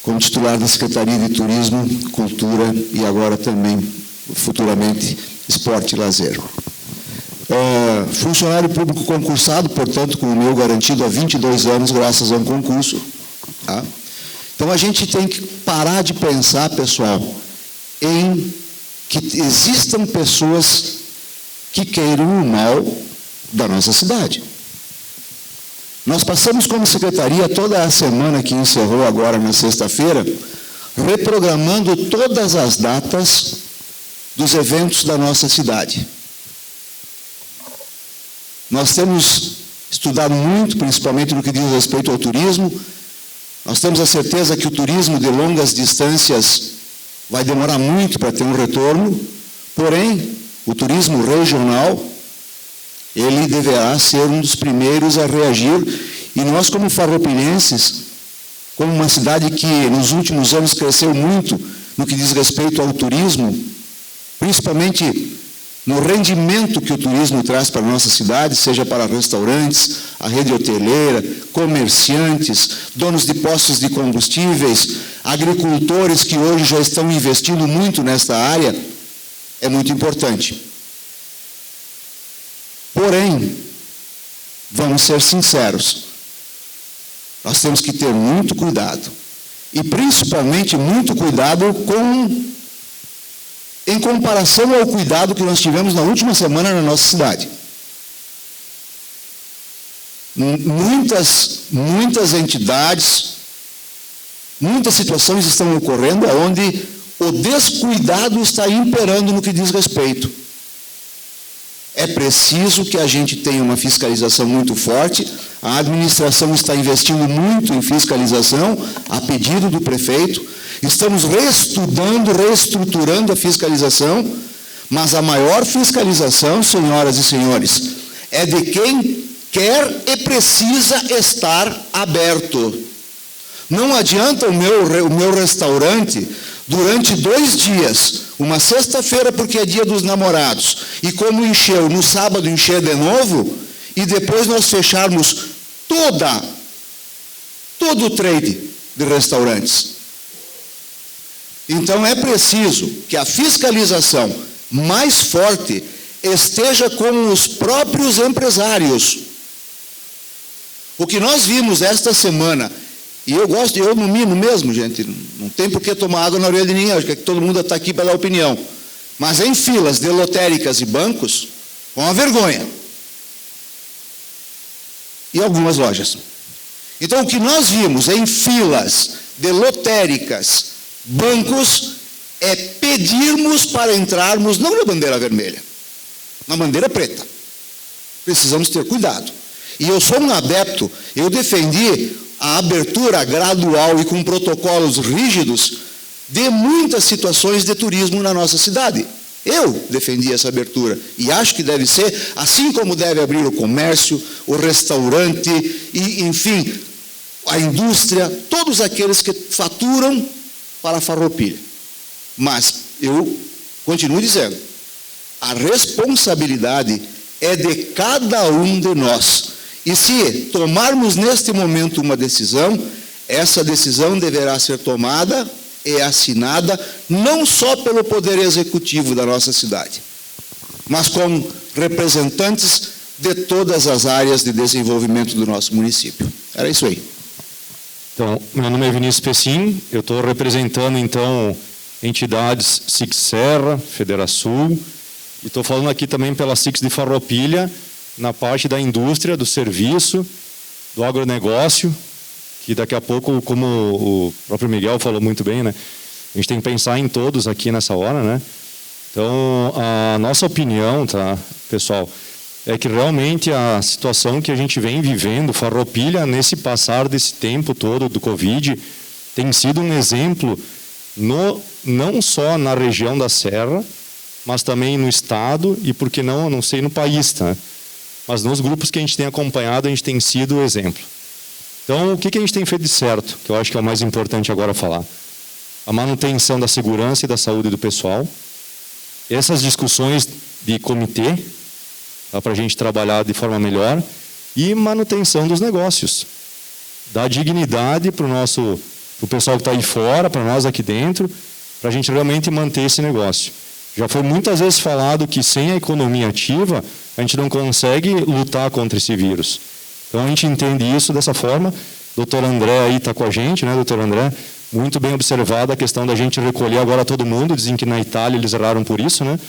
como titular da Secretaria de Turismo, Cultura e agora também, futuramente, Esporte e Lazer. Funcionário público concursado, portanto, com o meu garantido há 22 anos, graças a um concurso. Tá? Então, a gente tem que parar de pensar, pessoal, em que existam pessoas que queiram o mal da nossa cidade. Nós passamos como secretaria toda a semana que encerrou agora na sexta-feira, reprogramando todas as datas dos eventos da nossa cidade. Nós temos estudado muito, principalmente no que diz respeito ao turismo. Nós temos a certeza que o turismo de longas distâncias vai demorar muito para ter um retorno, porém, o turismo regional, ele deverá ser um dos primeiros a reagir, e nós, como farroupilhenses, como uma cidade que nos últimos anos cresceu muito no que diz respeito ao turismo, principalmente no rendimento que o turismo traz para a nossa cidade, seja para restaurantes, a rede hoteleira, comerciantes, donos de postos de combustíveis, agricultores que hoje já estão investindo muito nesta área, é muito importante. Porém, vamos ser sinceros, nós temos que ter muito cuidado, e principalmente muito cuidado em comparação ao cuidado que nós tivemos na última semana na nossa cidade. Muitas entidades, muitas situações estão ocorrendo onde o descuidado está imperando no que diz respeito. É preciso que a gente tenha uma fiscalização muito forte. A administração está investindo muito em fiscalização, a pedido do prefeito. Estamos reestudando, reestruturando a fiscalização, mas a maior fiscalização, senhoras e senhores, é de quem quer e precisa estar aberto. Não adianta o meu restaurante, durante 2 dias, uma sexta-feira porque é dia dos namorados, e como encheu, no sábado encher de novo, e depois nós fecharmos todo o trade de restaurantes. Então é preciso que a fiscalização mais forte esteja com os próprios empresários. O que nós vimos esta semana, e eu não mimo mesmo, gente, não tem por que tomar água na orelha de ninguém, acho que todo mundo está aqui para dar opinião, mas em filas de lotéricas e bancos, com uma vergonha. E algumas lojas. Então o que nós vimos em filas de lotéricas, bancos, é pedirmos para entrarmos não na bandeira vermelha, na bandeira preta. Precisamos ter cuidado. E eu sou um adepto, eu defendi a abertura gradual e com protocolos rígidos de muitas situações de turismo na nossa cidade. Eu defendi essa abertura e acho que deve ser assim como deve abrir o comércio, o restaurante e, enfim, a indústria, todos aqueles que faturam para a Farroupilha. Mas eu continuo dizendo, a responsabilidade é de cada um de nós. E se tomarmos neste momento uma decisão, essa decisão deverá ser tomada e assinada não só pelo Poder Executivo da nossa cidade, mas com representantes de todas as áreas de desenvolvimento do nosso município. Era isso aí. Então, meu nome é Vinícius Pessim, eu estou representando, então, entidades SIC Serra, Federação, e estou falando aqui também pela SIC de Farroupilha, na parte da indústria, do serviço, do agronegócio, que daqui a pouco, como o próprio Miguel falou muito bem, né? A gente tem que pensar em todos aqui nessa hora, né? Então, a nossa opinião, tá, pessoal, é que realmente a situação que a gente vem vivendo, Farroupilha, nesse passar desse tempo todo do Covid, tem sido um exemplo, não só na região da Serra, mas também no Estado e, por que não, não sei, no país, tá? Mas nos grupos que a gente tem acompanhado, a gente tem sido o exemplo. Então, o que a gente tem feito de certo, que eu acho que é o mais importante agora falar? A manutenção da segurança e da saúde do pessoal, essas discussões de comitê, para a gente trabalhar de forma melhor, e manutenção dos negócios. Dar dignidade para o pessoal que está aí fora, para nós aqui dentro, para a gente realmente manter esse negócio. Já foi muitas vezes falado que sem a economia ativa, a gente não consegue lutar contra esse vírus. Então a gente entende isso dessa forma. Doutor André aí está com a gente, né, doutor André? Muito bem observada a questão da gente recolher agora todo mundo. Dizem que na Itália eles erraram por isso, né?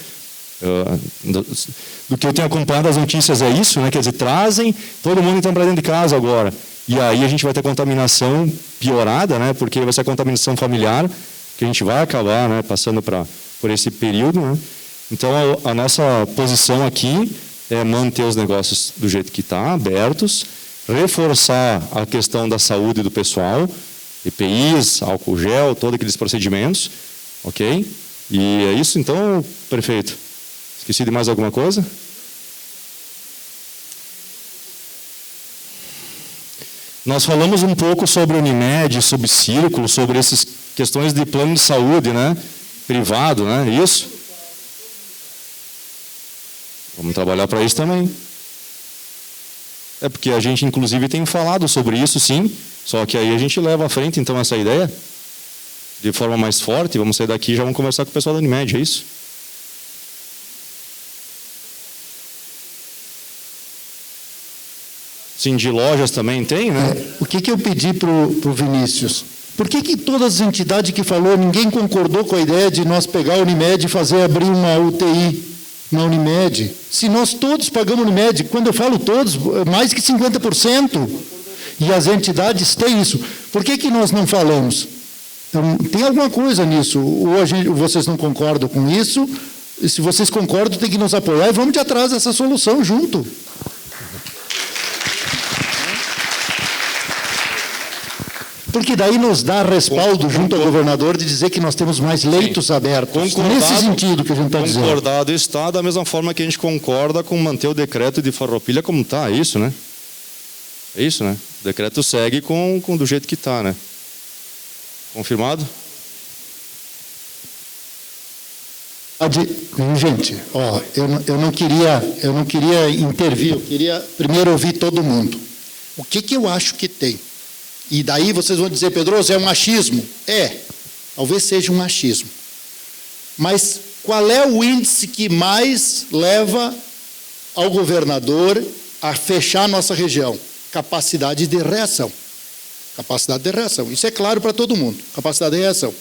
Do que eu tenho acompanhado as notícias é isso, né? Quer dizer, trazem todo mundo então para dentro de casa agora. E aí a gente vai ter contaminação piorada, né? Porque vai ser a contaminação familiar, que a gente vai acabar, né, passando por esse período, né? Então a nossa posição aqui é manter os negócios do jeito que está, abertos, reforçar a questão da saúde do pessoal, EPIs, álcool gel, todos aqueles procedimentos, ok? E é isso então, prefeito. Esqueci de mais alguma coisa? Nós falamos um pouco sobre Unimed, subcírculo, sobre essas questões de plano de saúde, né? Privado, né? Isso? Vamos trabalhar para isso também. É porque a gente, inclusive, tem falado sobre isso, sim, só que aí a gente leva à frente, então, essa ideia de forma mais forte. Vamos sair daqui e já vamos conversar com o pessoal da Unimed, é isso? Sim, de lojas também tem, né? O que eu pedi para o Vinícius? Por que todas as entidades que falou, ninguém concordou com a ideia de nós pegar a Unimed e abrir uma UTI na Unimed? Se nós todos pagamos Unimed, quando eu falo todos, mais que 50%, e as entidades têm isso. Por que nós não falamos? Então, tem alguma coisa nisso. Ou vocês não concordam com isso, e se vocês concordam, tem que nos apoiar e vamos de atrás dessa solução junto. Porque daí nos dá respaldo junto ao governador de dizer que nós temos mais leitos abertos. Nesse sentido que a gente está dizendo. Concordado está, da mesma forma que a gente concorda com manter o decreto de Farroupilha como está, é isso, né? É isso, né? O decreto segue do jeito que está, né? Confirmado? Gente, ó, eu não queria intervir, eu queria primeiro ouvir todo mundo. O que eu acho que tem? E daí vocês vão dizer, Pedroso, é um achismo? Talvez seja um achismo. Mas qual é o índice que mais leva ao governador a fechar a nossa região? Capacidade de reação. Capacidade de reação. Isso é claro para todo mundo. Capacidade de reação.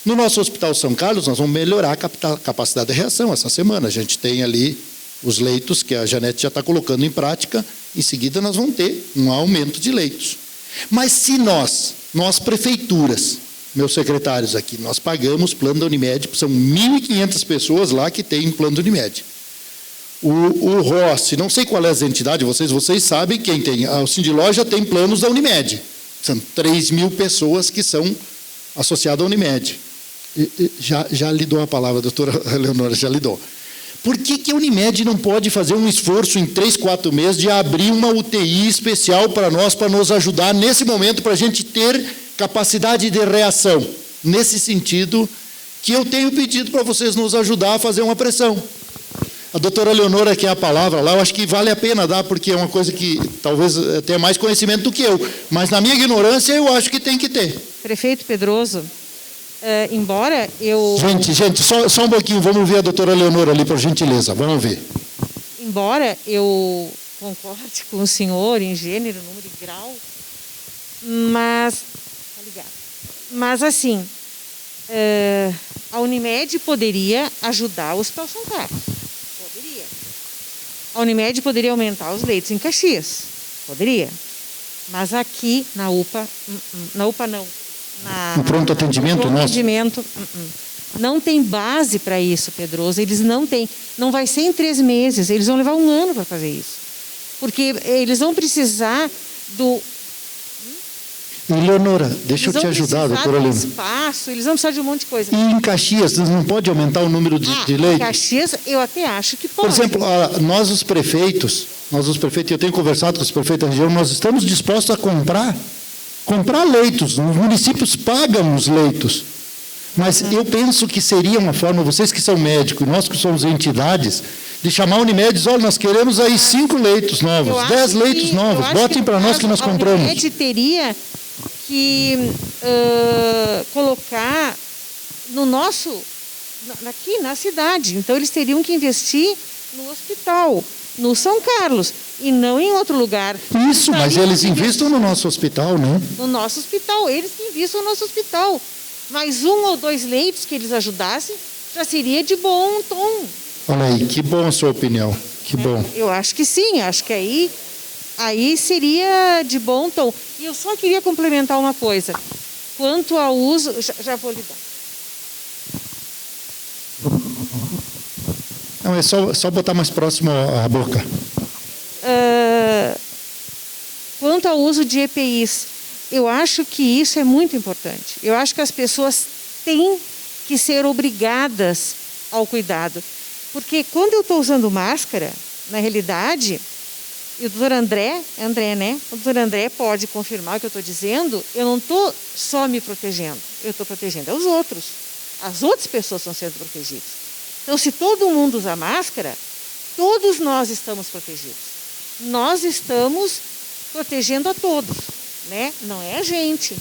No nosso Hospital São Carlos, nós vamos melhorar a capacidade de reação essa semana. A gente tem ali os leitos que a Janete já está colocando em prática. Em seguida, nós vamos ter um aumento de leitos. Mas se nós prefeituras, meus secretários aqui, nós pagamos plano da Unimed, são 1.500 pessoas lá que têm plano da Unimed. O Rossi, não sei qual é as entidades, vocês sabem quem tem. O Sindiloja tem planos da Unimed. São 3.000 pessoas que são associadas à Unimed. Já lhe dou a palavra, doutora Leonora, já lhe dou. Por que a Unimed não pode fazer um esforço em 3, 4 meses de abrir uma UTI especial para nós, para nos ajudar nesse momento, para a gente ter capacidade de reação? Nesse sentido, que eu tenho pedido para vocês nos ajudar a fazer uma pressão. A doutora Leonora quer a palavra lá, eu acho que vale a pena dar, porque é uma coisa que talvez tenha mais conhecimento do que eu, mas na minha ignorância eu acho que tem que ter. Prefeito Pedroso, embora eu... Gente, só um pouquinho, vamos ver a doutora Leonora ali, por gentileza, vamos ver. Embora eu concorde com o senhor em gênero, número e grau, mas assim, a Unimed poderia ajudar o Hospital São Carlos. Poderia. A Unimed poderia aumentar os leitos em Caxias. Poderia. Mas aqui, na UPA não. No pronto atendimento nosso? Não tem base para isso, Pedroso. Eles não têm. Não vai ser em 3 meses. Eles vão levar 1 ano para fazer isso. Porque eles vão precisar do... Leonora, deixa eu te ajudar, doutora Leonora. Espaço, eles vão precisar de um monte de coisa. E em Caxias, não pode aumentar o número de leitos? Em Caxias, eu até acho que pode. Por exemplo, nós os prefeitos, eu tenho conversado com os prefeitos da região, nós estamos dispostos a comprar leitos. Os municípios pagam os leitos. Mas eu penso que seria uma forma, vocês que são médicos, nós que somos entidades, de chamar a Unimed e dizer, olha, nós queremos aí 5 leitos novos, 10 leitos novos, botem para nós que nós compramos. A Unimed teria que colocar no nosso, aqui na cidade. Então, eles teriam que investir no hospital, no São Carlos, e não em outro lugar. Isso, mas eles investem no nosso hospital, né? No nosso hospital, eles que investem no nosso hospital. Mas 1 ou 2 leitos que eles ajudassem, já seria de bom tom. Olha aí, que bom a sua opinião, que bom. Eu acho que sim, acho que aí seria de bom tom. E eu só queria complementar uma coisa. Quanto ao uso... Já vou lhe dar. Não, é só botar mais próximo à boca. Quanto ao uso de EPIs, eu acho que isso é muito importante. Eu acho que as pessoas têm que ser obrigadas ao cuidado. Porque quando eu estou usando máscara, na realidade, e o doutor André, né? O doutor André pode confirmar o que eu estou dizendo, eu não estou só me protegendo, eu estou protegendo os outros. As outras pessoas estão sendo protegidas. Então, se todo mundo usa máscara, todos nós estamos protegidos. Nós estamos protegendo a todos, né? Não é a gente.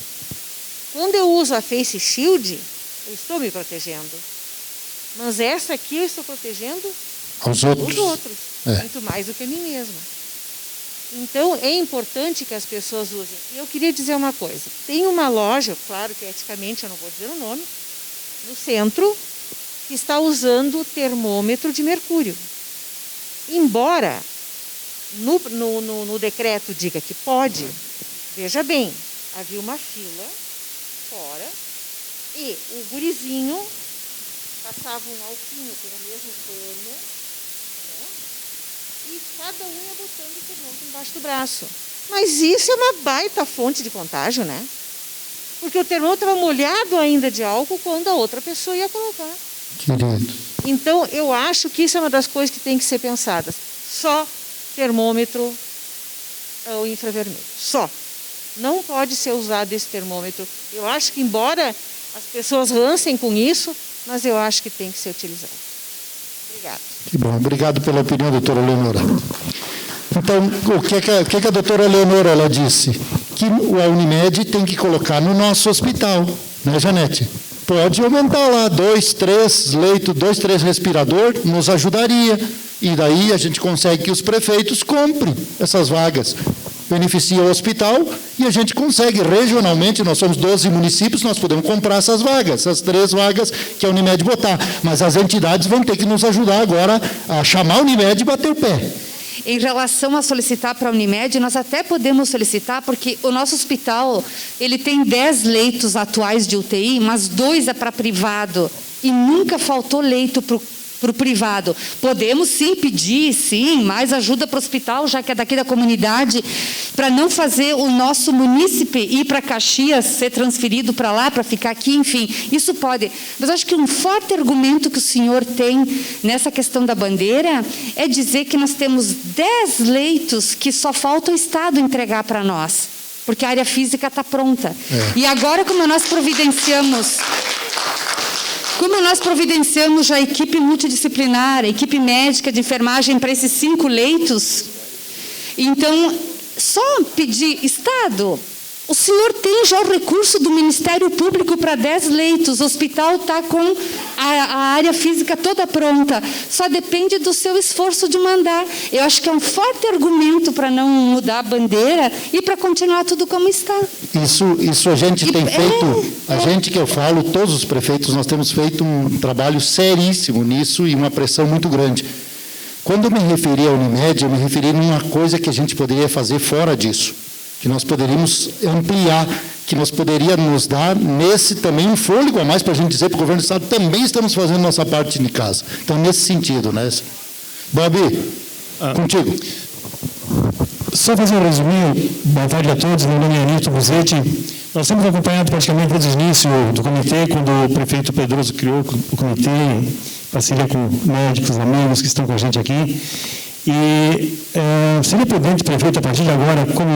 Quando eu uso a Face Shield, eu estou me protegendo. Mas essa aqui eu estou protegendo os outros. Muito mais do que a mim mesma. Então, é importante que as pessoas usem. E eu queria dizer uma coisa. Tem uma loja, claro que eticamente eu não vou dizer o nome, no centro, que está usando termômetro de mercúrio. Embora no decreto diga que pode, veja bem, havia uma fila fora e o gurizinho passava um alquinho com o mesmo pano, né? E cada um ia botando o termômetro embaixo do braço. Mas isso é uma baita fonte de contágio, né? Porque o termômetro estava molhado ainda de álcool quando a outra pessoa ia colocar. Querido. Então, eu acho que isso é uma das coisas que tem que ser pensadas. Só termômetro ou infravermelho. Só. Não pode ser usado esse termômetro. Eu acho que, embora as pessoas lancem com isso, mas eu acho que tem que ser utilizado. Obrigada. Que bom. Obrigado pela opinião, doutora Leonora. Então, o que a doutora Leonora ela disse? Que a Unimed tem que colocar no nosso hospital, né, Janete? Pode aumentar lá 2, 3 leitos, 2, 3 respirador, nos ajudaria. E daí a gente consegue que os prefeitos comprem essas vagas. Beneficia o hospital e a gente consegue regionalmente, nós somos 12 municípios, nós podemos comprar essas vagas, essas 3 vagas que a Unimed botar. Mas as entidades vão ter que nos ajudar agora a chamar a Unimed e bater o pé. Em relação a solicitar para a Unimed, nós até podemos solicitar, porque o nosso hospital ele tem 10 leitos atuais de UTI, mas 2 é para privado. E nunca faltou leito para o privado. Podemos sim pedir, sim, mais ajuda para o hospital, já que é daqui da comunidade, para não fazer o nosso munícipe ir para Caxias, ser transferido para lá, para ficar aqui, enfim, isso pode. Mas acho que um forte argumento que o senhor tem nessa questão da bandeira é dizer que nós temos 10 leitos que só falta o Estado entregar para nós, porque a área física está pronta. E agora, como nós providenciamos já a equipe multidisciplinar, a equipe médica de enfermagem para esses 5 leitos, então, só pedir, Estado, o senhor tem já o recurso do Ministério Público para 10 leitos, o hospital está com a área física toda pronta, só depende do seu esforço de mandar. Eu acho que é um forte argumento para não mudar a bandeira e para continuar tudo como está. Isso a gente tem feito, a gente que eu falo, todos os prefeitos, nós temos feito um trabalho seríssimo nisso e uma pressão muito grande. Quando eu me referi à Unimed, eu me referi a uma coisa que a gente poderia fazer fora disso, que nós poderíamos ampliar, que nós poderíamos nos dar nesse também um fôlego a mais para a gente dizer para o governo do Estado também estamos fazendo nossa parte de casa. Então, nesse sentido, né? Bob, contigo. Só fazer um resuminho, boa tarde a todos, meu nome é Anito Buzetti. Nós temos acompanhado praticamente desde o início do comitê, quando o prefeito Pedroso criou o comitê, em parceria com médicos, amigos que estão com a gente aqui. E seria prudente, prefeito, a partir de agora, como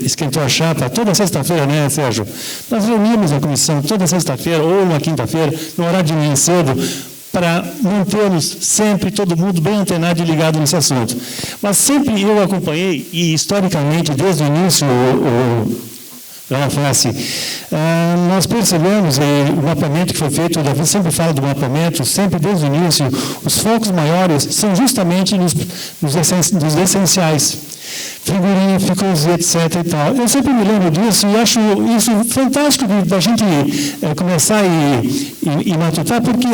esquentou a chapa, toda sexta-feira, né, Sérgio? Nós reunimos a comissão toda sexta-feira ou uma quinta-feira, no horário de manhã cedo, para mantermos sempre todo mundo bem antenado e ligado nesse assunto. Mas sempre eu acompanhei, e historicamente, desde o início, nós percebemos o mapeamento que foi feito, o Davi sempre fala do mapeamento, sempre desde o início, os focos maiores são justamente nos essenciais, frigoríficos, etc. e tal. Eu sempre me lembro disso e acho isso fantástico da gente começar e matutar, por quê?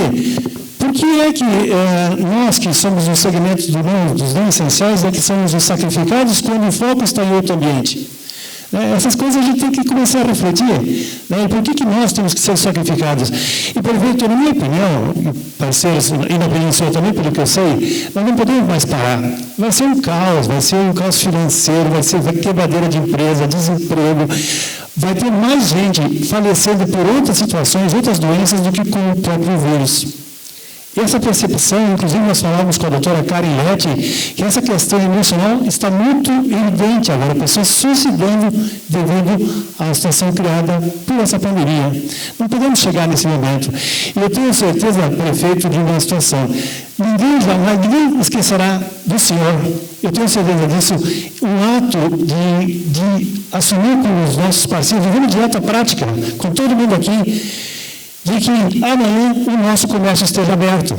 Por que é que nós, que somos os segmentos dos não essenciais, é que somos os sacrificados quando o foco está em outro ambiente? Essas coisas a gente tem que começar a refletir. Né? Por que nós temos que ser sacrificados? E, prefeito, na minha opinião, parceiros, e na opinião sua também, pelo que eu sei, nós não podemos mais parar. Vai ser um caos financeiro, vai ser quebradeira de empresa, desemprego, vai ter mais gente falecendo por outras situações, outras doenças, do que com o próprio vírus. E essa percepção, inclusive nós falávamos com a doutora Karen Lett, que essa questão emocional está muito evidente agora, pessoas se suicidando devido à situação criada por essa pandemia. Não podemos chegar nesse momento. E eu tenho certeza, prefeito, de uma situação. Ninguém esquecerá do senhor. Eu tenho certeza disso. Um ato de assumir com os nossos parceiros, vivendo direto à prática, com todo mundo aqui, de que amanhã o nosso comércio esteja aberto.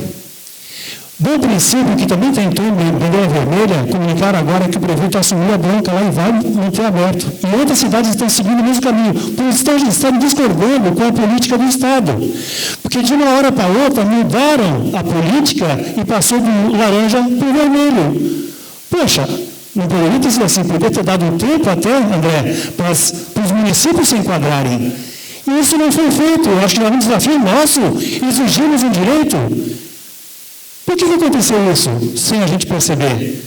Bom princípio, que também tem em torno de bandeira vermelha, comunicar agora que o prefeito assumiu a branca lá e vai manter aberto. E outras cidades estão seguindo o mesmo caminho, por estão discordando com a política do Estado. Porque de uma hora para outra mudaram a política e passou do laranja para o vermelho. Poxa, não poderia ter sido assim, poderia ter dado um tempo até, André, para os municípios se enquadrarem. E isso não foi feito. Eu acho que é um desafio nosso, exigimos um direito. Por que aconteceu isso, sem a gente perceber?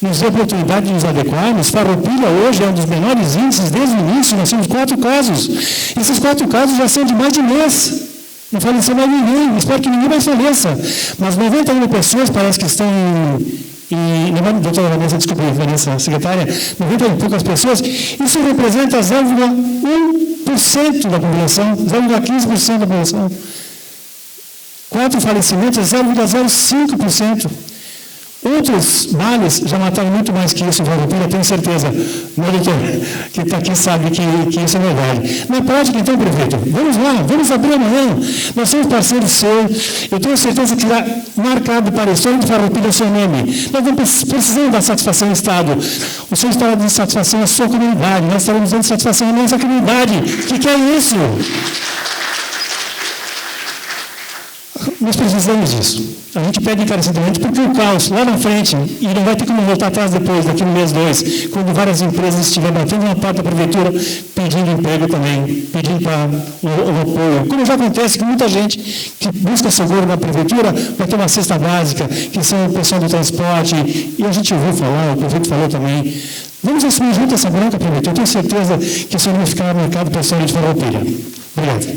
Nos deu a oportunidade de nos adequarmos. Farroupilha hoje é um dos menores índices desde o início, nós temos 4 casos. Esses 4 casos já são de mais de mês. Não faleceu mais ninguém, espero que ninguém mais faleça. Mas 91 pessoas parece que estão doutora Vanessa, desculpe, Vanessa, secretária, 90 e poucas pessoas, isso representa 0,1% da população, 0,15% da população. 4 falecimentos é 0,05%. Outros males já mataram muito mais que isso, eu tenho certeza. Meu doutor, que está aqui, sabe que isso é verdade. Na prática, então, prefeito, vamos lá, vamos abrir amanhã. Nós somos parceiros seus. Eu tenho certeza que será marcado para a história de Farroupilha o seu nome. Nós não precisamos dar satisfação ao Estado. O senhor estará dando satisfação à sua comunidade. Nós estaremos dando satisfação à nossa comunidade. O que é isso? Nós precisamos disso. A gente pede encarecidamente porque o caos lá na frente, e não vai ter como voltar atrás depois, daqui no mês 2, quando várias empresas estiverem batendo na porta da prefeitura, pedindo emprego também, pedindo para o apoio. Como já acontece com muita gente que busca seguro na prefeitura, vai ter uma cesta básica, que são o pessoal do transporte, e a gente ouviu falar, o prefeito falou também. Vamos assumir junto essa branca, prefeito. Eu tenho certeza que isso não vai ficar marcado para a história de Farroupilha. Obrigado.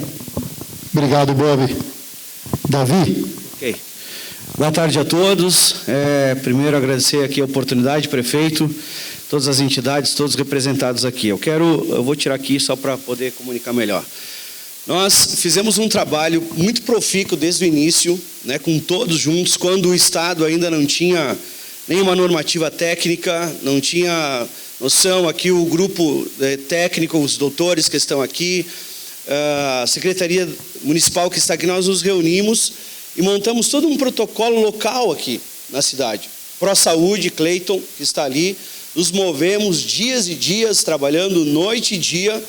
Obrigado, Bob. Davi? Ok. Boa tarde a todos. Primeiro, agradecer aqui a oportunidade, prefeito, todas as entidades, todos representados aqui. Eu vou tirar aqui só para poder comunicar melhor. Nós fizemos um trabalho muito profícuo desde o início, né, com todos juntos, quando o Estado ainda não tinha nenhuma normativa técnica, não tinha noção. Aqui o grupo técnico, os doutores que estão aqui, a Secretaria Municipal que está aqui, nós nos reunimos e montamos todo um protocolo local aqui na cidade. Pró-Saúde, Cleiton, que está ali, nos movemos dias e dias, trabalhando noite e dia,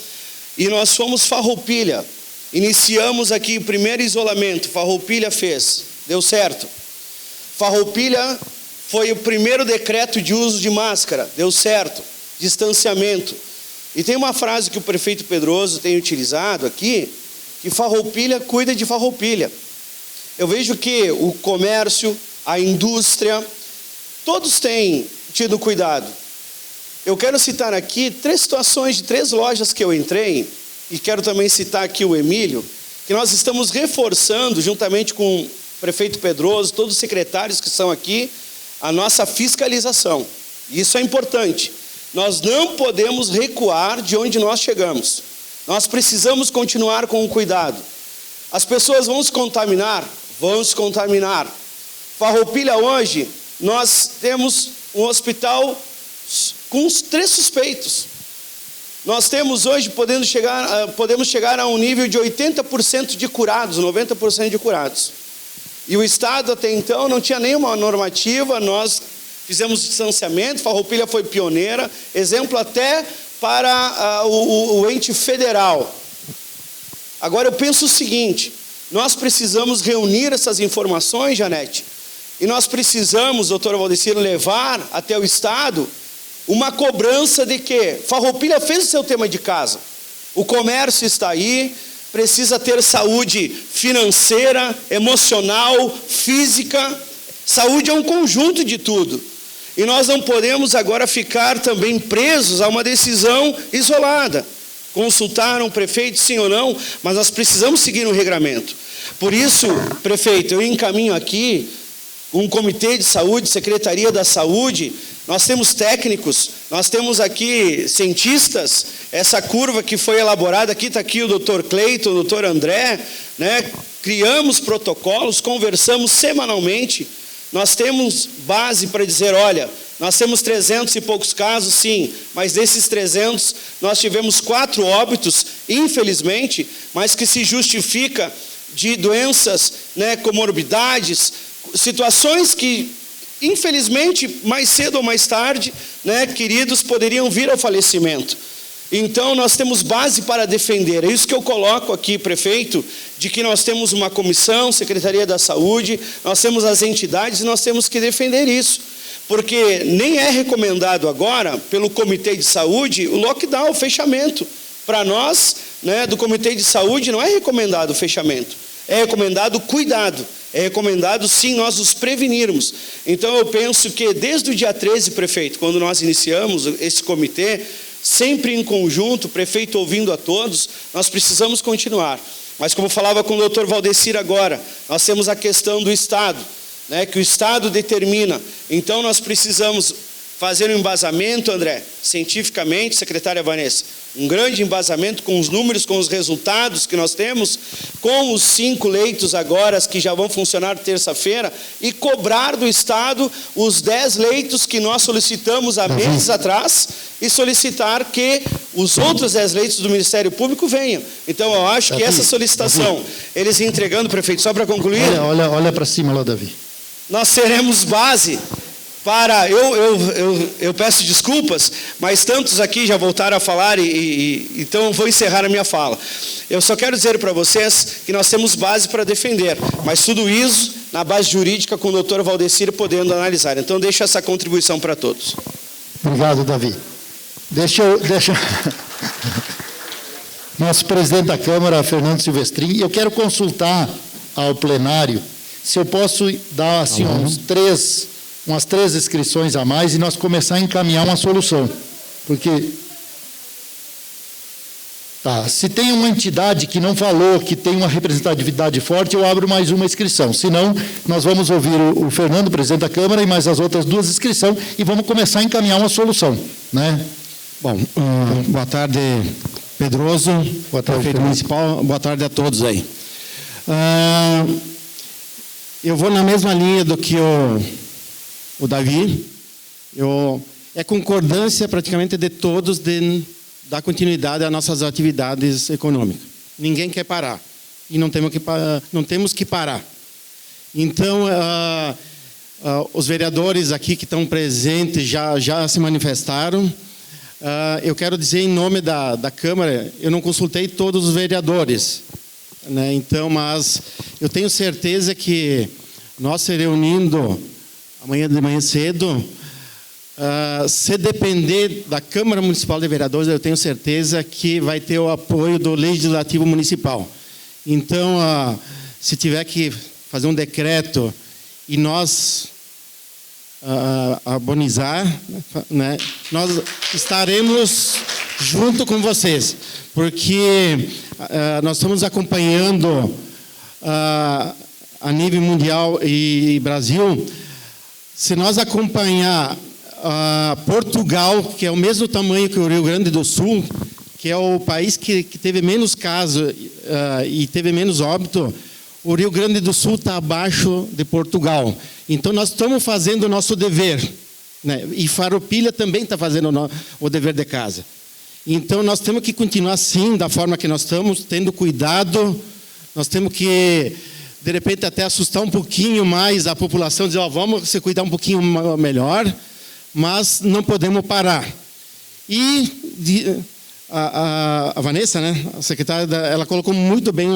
e nós fomos Farroupilha. Iniciamos aqui o primeiro isolamento, Farroupilha fez, deu certo. Farroupilha foi o primeiro decreto de uso de máscara, deu certo, distanciamento. E tem uma frase que o prefeito Pedroso tem utilizado aqui, que Farroupilha cuida de Farroupilha. Eu vejo que o comércio, a indústria, todos têm tido cuidado. Eu quero citar aqui 3 situações de 3 lojas que eu entrei, e quero também citar aqui o Emílio, que nós estamos reforçando, juntamente com o prefeito Pedroso, todos os secretários que estão aqui, a nossa fiscalização. Isso é importante. Nós não podemos recuar de onde nós chegamos. Nós precisamos continuar com o cuidado. As pessoas vão se contaminar? Vão se contaminar. Farroupilha hoje, nós temos um hospital com 3 suspeitos. Nós temos hoje, podemos chegar a um nível de 80% de curados, 90% de curados. E o Estado até então não tinha nenhuma normativa, nós fizemos distanciamento, Farroupilha foi pioneira, exemplo até para o ente federal. Agora eu penso o seguinte, nós precisamos reunir essas informações, Janete, e nós precisamos, doutora Valdecir, levar até o Estado uma cobrança de que Farroupilha fez o seu tema de casa, o comércio está aí, precisa ter saúde financeira, emocional, física. Saúde é um conjunto de tudo. E nós não podemos agora ficar também presos a uma decisão isolada. Consultar um prefeito, sim ou não, mas nós precisamos seguir um regramento. Por isso, prefeito, eu encaminho aqui um comitê de saúde, Secretaria da Saúde, nós temos técnicos, nós temos aqui cientistas, essa curva que foi elaborada, aqui está aqui o doutor Cleiton, o doutor André, né? Criamos protocolos, conversamos semanalmente, nós temos base para dizer, olha, nós temos 300 e poucos casos, sim, mas desses 300, nós tivemos 4 óbitos, infelizmente, mas que se justifica de doenças, né, comorbidades, situações que, infelizmente, mais cedo ou mais tarde, né, queridos, poderiam vir ao falecimento. Então, nós temos base para defender. É isso que eu coloco aqui, prefeito, de que nós temos uma comissão, Secretaria da Saúde, nós temos as entidades e nós temos que defender isso. Porque nem é recomendado agora, pelo Comitê de Saúde, o lockdown, o fechamento. Para nós, né, do Comitê de Saúde, não é recomendado o fechamento. É recomendado o cuidado. É recomendado, sim, nós nos prevenirmos. Então, eu penso que desde o dia 13, prefeito, quando nós iniciamos esse comitê, sempre em conjunto, prefeito ouvindo a todos, nós precisamos continuar. Mas como falava com o doutor Valdecir agora, nós temos a questão do Estado, né, que o Estado determina. Então nós precisamos fazer um embasamento, André, cientificamente, secretária Vanessa, um grande embasamento com os números, com os resultados que nós temos, com os 5 leitos agora que já vão funcionar terça-feira, e cobrar do Estado os 10 leitos que nós solicitamos há meses atrás, e solicitar que os outros 10 leitos do Ministério Público venham. Então eu acho que essa solicitação, eles entregando, prefeito, só para concluir... Olha para cima lá, Davi. Nós seremos base para... Eu peço desculpas, mas tantos aqui já voltaram a falar, então eu vou encerrar a minha fala. Eu só quero dizer para vocês que nós temos base para defender, mas tudo isso na base jurídica com o doutor Valdecir podendo analisar. Então deixo essa contribuição para todos. Obrigado, Davi. Deixa nosso presidente da Câmara, Fernando Silvestrin, eu quero consultar ao plenário se eu posso dar assim, umas 3 inscrições a mais e nós começar a encaminhar uma solução. Porque, se tem uma entidade que não falou, que tem uma representatividade forte, eu abro mais uma inscrição. Senão, nós vamos ouvir o Fernando, presidente da Câmara, e mais as outras 2 inscrições, e vamos começar a encaminhar uma solução, né? Bom, boa tarde, Pedroso, boa tarde, prefeito municipal, boa tarde a todos aí. Eu vou na mesma linha do que o Davi. É concordância praticamente de todos de dar continuidade às nossas atividades econômicas. Ninguém quer parar e não temos que parar. Então, os vereadores aqui que estão presentes já se manifestaram. Eu quero dizer em nome da Câmara, eu não consultei todos os vereadores, né? Então, mas eu tenho certeza que nós se reunindo amanhã de manhã cedo, se depender da Câmara Municipal de Vereadores, eu tenho certeza que vai ter o apoio do Legislativo Municipal. Então, se tiver que fazer um decreto e nós abonizar, né, nós estaremos junto com vocês, porque nós estamos acompanhando a nível mundial e Brasil. Se nós acompanhar Portugal, que é o mesmo tamanho que o Rio Grande do Sul, que é o país que teve menos casos e teve menos óbito, o Rio Grande do Sul está abaixo de Portugal. Então, nós estamos fazendo o nosso dever, né? E Farroupilha também está fazendo o dever de casa. Então, nós temos que continuar assim, da forma que nós estamos, tendo cuidado. Nós temos que, de repente, até assustar um pouquinho mais a população, dizer, vamos se cuidar um pouquinho melhor, mas não podemos parar. E a Vanessa, né, a secretária, ela colocou muito bem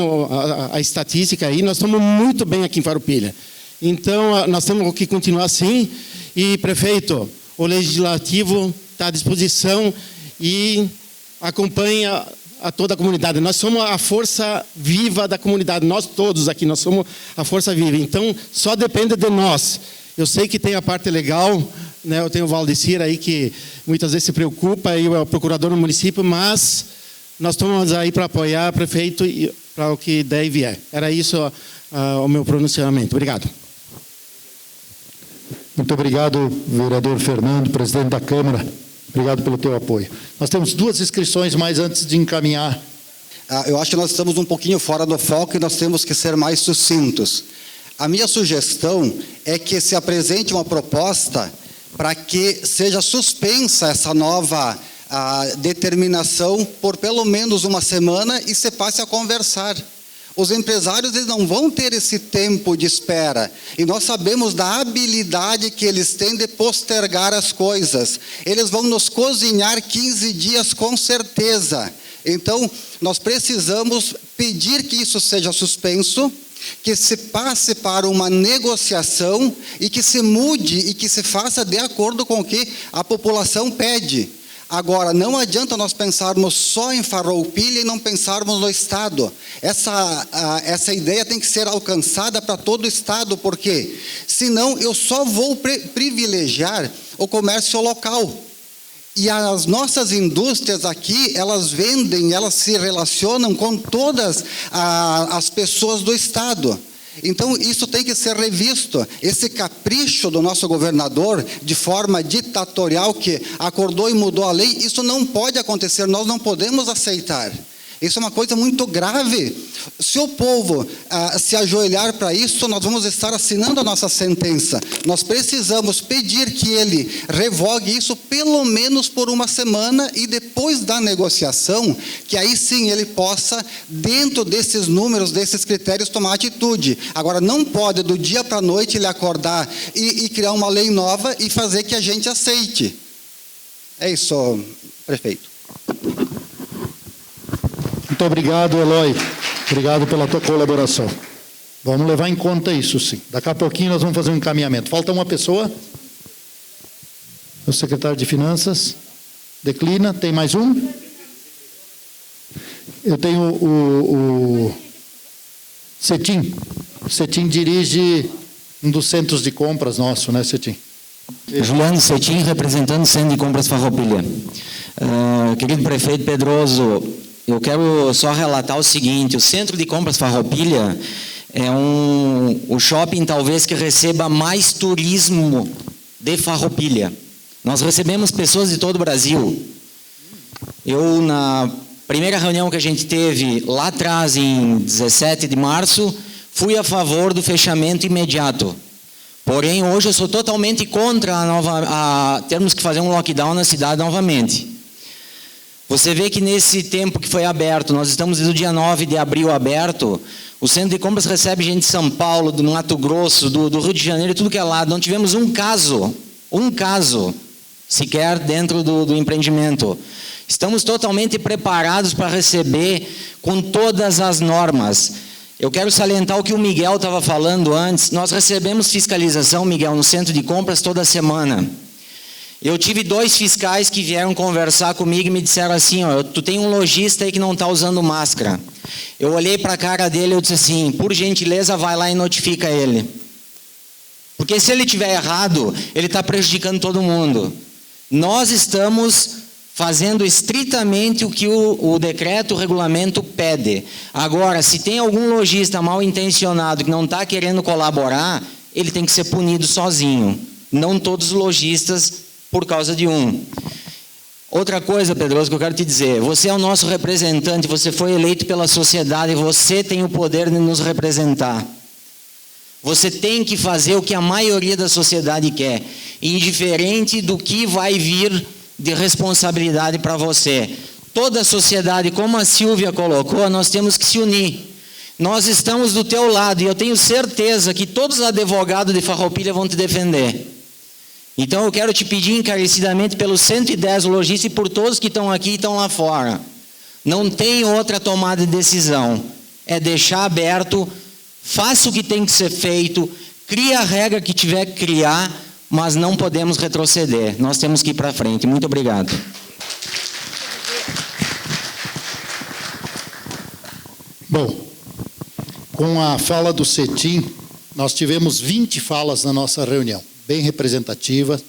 a estatística aí. Nós estamos muito bem aqui em Farroupilha. Então, nós temos que continuar assim. E, prefeito, o Legislativo está à disposição e acompanha a toda a comunidade. Nós somos a força viva da comunidade. Nós todos aqui, nós somos a força viva. Então, só depende de nós. Eu sei que tem a parte legal, né? Eu tenho o Valdecir aí que muitas vezes se preocupa, e o procurador do município, mas nós estamos aí para apoiar o prefeito e para o que der e vier. Era isso o meu pronunciamento. Obrigado. Muito obrigado, vereador Fernando, presidente da Câmara. Obrigado pelo teu apoio. Nós temos 2 inscrições mais antes de encaminhar. Eu acho que nós estamos um pouquinho fora do foco e nós temos que ser mais sucintos. A minha sugestão é que se apresente uma proposta para que seja suspensa essa nova determinação por pelo menos uma semana e se passe a conversar. Os empresários eles não vão ter esse tempo de espera. E nós sabemos da habilidade que eles têm de postergar as coisas. Eles vão nos cozinhar 15 dias com certeza. Então, nós precisamos pedir que isso seja suspenso, que se passe para uma negociação e que se mude e que se faça de acordo com o que a população pede. Agora, não adianta nós pensarmos só em Farroupilha e não pensarmos no Estado. Essa ideia tem que ser alcançada para todo o Estado, porque senão eu só vou privilegiar o comércio local. E as nossas indústrias aqui, elas vendem, elas se relacionam com todas as pessoas do Estado. Então, isso tem que ser revisto. Esse capricho do nosso governador, de forma ditatorial, que acordou e mudou a lei, isso não pode acontecer, nós não podemos aceitar. Isso é uma coisa muito grave. Se o povo se ajoelhar para isso, nós vamos estar assinando a nossa sentença. Nós precisamos pedir que ele revogue isso pelo menos por uma semana e depois da negociação, que aí sim ele possa, dentro desses números, desses critérios, tomar atitude. Agora, não pode do dia para a noite ele acordar e criar uma lei nova e fazer que a gente aceite. É isso, prefeito. Muito obrigado, Eloy. Obrigado pela tua colaboração. Vamos levar em conta isso, sim. Daqui a pouquinho nós vamos fazer um encaminhamento. Falta uma pessoa? O secretário de Finanças. Declina. Tem mais um? Eu tenho o Cetim. O Cetim dirige um dos centros de compras nosso, né, Cetim? Juliano Cetim, representando o Centro de Compras Farroupilha. Querido prefeito Pedroso, eu quero só relatar o seguinte: o Centro de Compras Farroupilha é o shopping talvez que receba mais turismo de Farroupilha. Nós recebemos pessoas de todo o Brasil. Eu, na primeira reunião que a gente teve lá atrás, em 17 de março, fui a favor do fechamento imediato. Porém, hoje eu sou totalmente contra termos que fazer um lockdown na cidade novamente. Você vê que nesse tempo que foi aberto, nós estamos desde o dia 9 de abril aberto, o Centro de Compras recebe gente de São Paulo, do Mato Grosso, do Rio de Janeiro, tudo que é lado. Não tivemos um caso sequer dentro do empreendimento. Estamos totalmente preparados para receber com todas as normas. Eu quero salientar o que o Miguel estava falando antes. Nós recebemos fiscalização, Miguel, no Centro de Compras toda semana. Eu tive 2 fiscais que vieram conversar comigo e me disseram assim: ó, tu tem um lojista aí que não está usando máscara. Eu olhei para a cara dele e eu disse assim: por gentileza, vai lá e notifica ele. Porque se ele estiver errado, ele está prejudicando todo mundo. Nós estamos fazendo estritamente o que o decreto, o regulamento pede. Agora, se tem algum lojista mal intencionado que não está querendo colaborar, ele tem que ser punido sozinho. Não todos os lojistas por causa de um. Outra coisa, Pedroso, que eu quero te dizer: você é o nosso representante, você foi eleito pela sociedade, você tem o poder de nos representar. Você tem que fazer o que a maioria da sociedade quer, indiferente do que vai vir de responsabilidade para você. Toda a sociedade, como a Silvia colocou, nós temos que se unir. Nós estamos do teu lado e eu tenho certeza que todos os advogados de Farroupilha vão te defender. Então eu quero te pedir encarecidamente pelos 110 lojistas e por todos que estão aqui e estão lá fora. Não tem outra tomada de decisão. É deixar aberto, faça o que tem que ser feito, cria a regra que tiver que criar, mas não podemos retroceder. Nós temos que ir para frente. Muito obrigado. Bom, com a fala do Cetim, nós tivemos 20 falas na nossa reunião, bem representativa,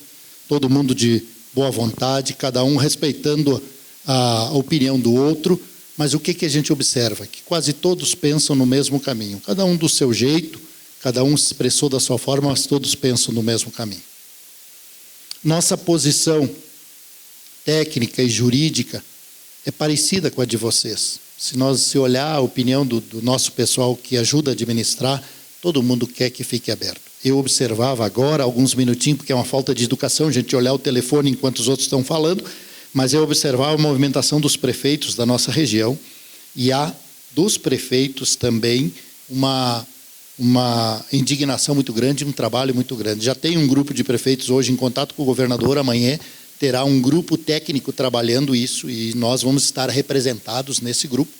todo mundo de boa vontade, cada um respeitando a opinião do outro, mas o que a gente observa? Que quase todos pensam no mesmo caminho, cada um do seu jeito, cada um se expressou da sua forma, mas todos pensam no mesmo caminho. Nossa posição técnica e jurídica é parecida com a de vocês. Se olhar a opinião do nosso pessoal que ajuda a administrar, todo mundo quer que fique aberto. Eu observava agora, alguns minutinhos, porque é uma falta de educação, a gente olhar o telefone enquanto os outros estão falando, mas eu observava a movimentação dos prefeitos da nossa região, e há dos prefeitos também uma indignação muito grande, um trabalho muito grande. Já tem um grupo de prefeitos hoje em contato com o governador, amanhã terá um grupo técnico trabalhando isso, e nós vamos estar representados nesse grupo,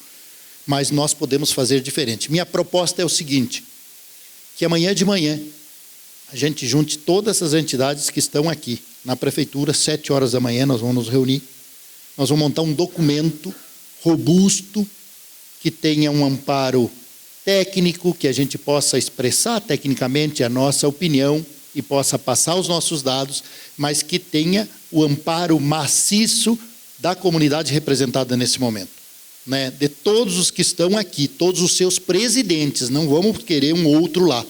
mas nós podemos fazer diferente. Minha proposta é o seguinte, que amanhã de manhã a gente junte todas essas entidades que estão aqui na prefeitura, 7 horas da manhã nós vamos nos reunir, nós vamos montar um documento robusto, que tenha um amparo técnico, que a gente possa expressar tecnicamente a nossa opinião e possa passar os nossos dados, mas que tenha o amparo maciço da comunidade representada nesse momento, né? De todos os que estão aqui, todos os seus presidentes, não vamos querer um outro lá,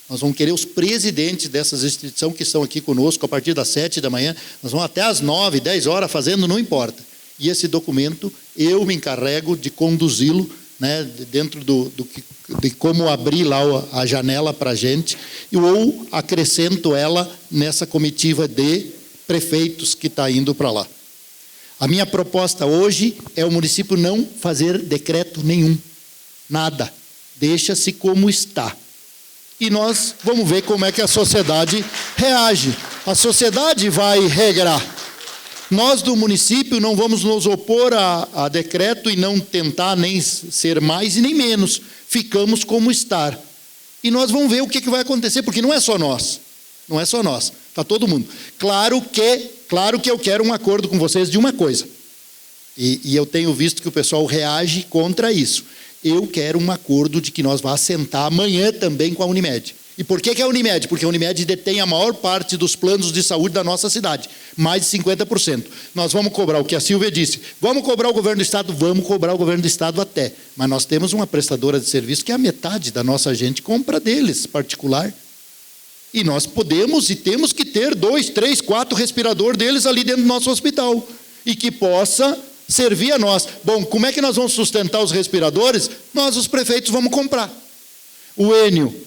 nós vamos querer os presidentes dessas instituições que estão aqui conosco a partir das 7 da manhã, nós vamos até às 9, 10 horas fazendo, não importa. E esse documento, eu me encarrego de conduzi-lo, né, dentro de como abrir lá a janela para a gente, ou acrescento ela nessa comitiva de prefeitos que está indo para lá. A minha proposta hoje é o município não fazer decreto nenhum, nada, deixa-se como está. E nós vamos ver como é que a sociedade reage. A sociedade vai regrar. Nós do município não vamos nos opor a decreto e não tentar nem ser mais e nem menos. Ficamos como está. E nós vamos ver o que vai acontecer, porque não é só nós. Não é só nós. Está todo mundo. Claro que eu quero um acordo com vocês de uma coisa. E eu tenho visto que o pessoal reage contra isso. Eu quero um acordo de que nós vamos sentar amanhã também com a Unimed. E por que é a Unimed? Porque a Unimed detém a maior parte dos planos de saúde da nossa cidade, mais de 50%. Nós vamos cobrar o que a Silvia disse, vamos cobrar o governo do Estado, vamos cobrar o governo do Estado até. Mas nós temos uma prestadora de serviço que é a metade da nossa gente compra deles, particular. E nós podemos e temos que ter 2, 3, 4 respiradores deles ali dentro do nosso hospital. E que possa servir a nós. Bom, como é que nós vamos sustentar os respiradores? Nós, os prefeitos, vamos comprar.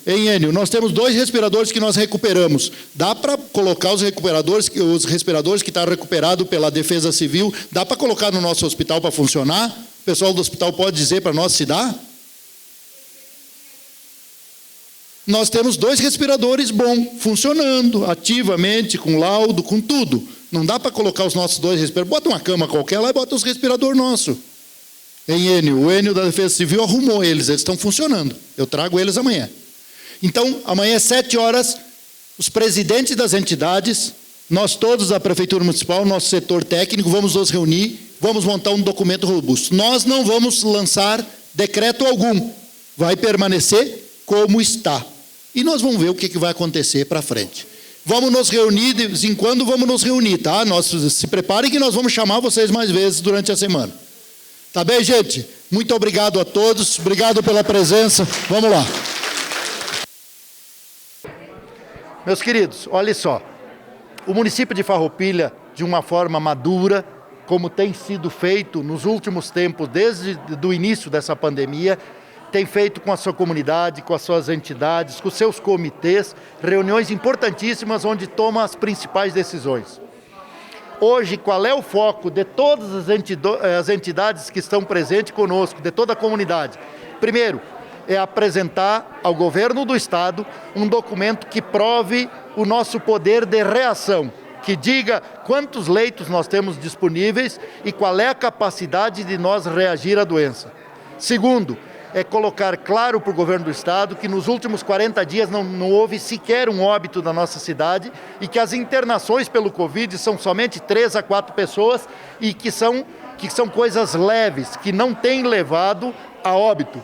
Em Enio, nós temos 2 respiradores que nós recuperamos. Dá para colocar os respiradores que estão recuperados pela Defesa Civil, dá para colocar no nosso hospital para funcionar? O pessoal do hospital pode dizer para nós se dá? Nós temos 2 respiradores bons, funcionando, ativamente, com laudo, com tudo. Não dá para colocar os nossos 2 respiradores. Bota uma cama qualquer lá e bota os respiradores nossos. Em Enio, o Enio da Defesa Civil arrumou eles estão funcionando. Eu trago eles amanhã. Então, amanhã às 7 horas, os presidentes das entidades, nós todos da Prefeitura Municipal, nosso setor técnico, vamos nos reunir, vamos montar um documento robusto. Nós não vamos lançar decreto algum, vai permanecer como está. E nós vamos ver o que vai acontecer para frente. Vamos nos reunir, de vez em quando vamos nos reunir, tá? Se preparem que nós vamos chamar vocês mais vezes durante a semana. Tá bem, gente? Muito obrigado a todos, obrigado pela presença. Vamos lá. Meus queridos, olha só. O município de Farroupilha, de uma forma madura, como tem sido feito nos últimos tempos, desde o início dessa pandemia, tem feito com a sua comunidade, com as suas entidades, com os seus comitês, reuniões importantíssimas onde toma as principais decisões. Hoje, qual é o foco de todas as entidades que estão presentes conosco, de toda a comunidade? Primeiro, é apresentar ao governo do Estado um documento que prove o nosso poder de reação. que diga quantos leitos nós temos disponíveis e qual é a capacidade de nós reagir à doença. Segundo, é colocar claro para o governo do estado que nos últimos 40 dias não houve sequer um óbito na nossa cidade e que as internações pelo Covid são somente 3 a 4 pessoas e que são coisas leves, que não têm levado a óbito.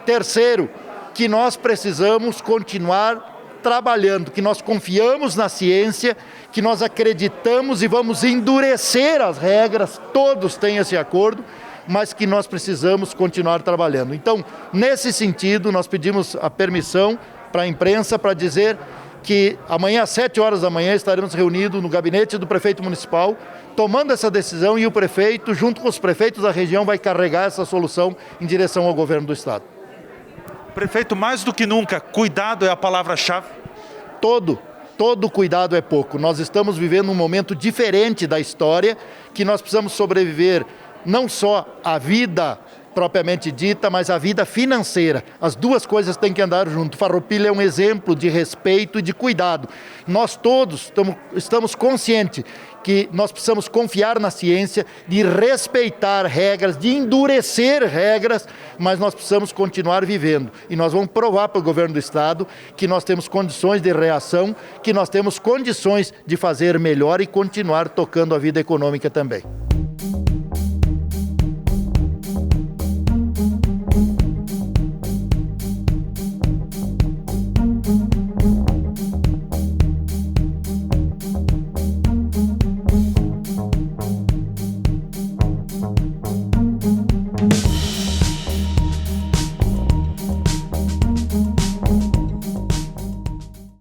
Terceiro, que nós precisamos continuar trabalhando, que nós confiamos na ciência, que nós acreditamos e vamos endurecer as regras, todos têm esse acordo, mas que nós precisamos continuar trabalhando. Então, nesse sentido, nós pedimos a permissão para a imprensa para dizer que amanhã às 7 horas da manhã estaremos reunidos no gabinete do prefeito municipal, tomando essa decisão, e o prefeito, junto com os prefeitos da região, vai carregar essa solução em direção ao governo do estado. Prefeito, mais do que nunca, cuidado é a palavra-chave? Todo cuidado é pouco. Nós estamos vivendo um momento diferente da história, que nós precisamos sobreviver não só à vida propriamente dita, mas a vida financeira. As duas coisas têm que andar junto. Farroupilha é um exemplo de respeito e de cuidado. Nós todos estamos conscientes que nós precisamos confiar na ciência, de respeitar regras, de endurecer regras, mas nós precisamos continuar vivendo. E nós vamos provar para o governo do estado que nós temos condições de reação, que nós temos condições de fazer melhor e continuar tocando a vida econômica também.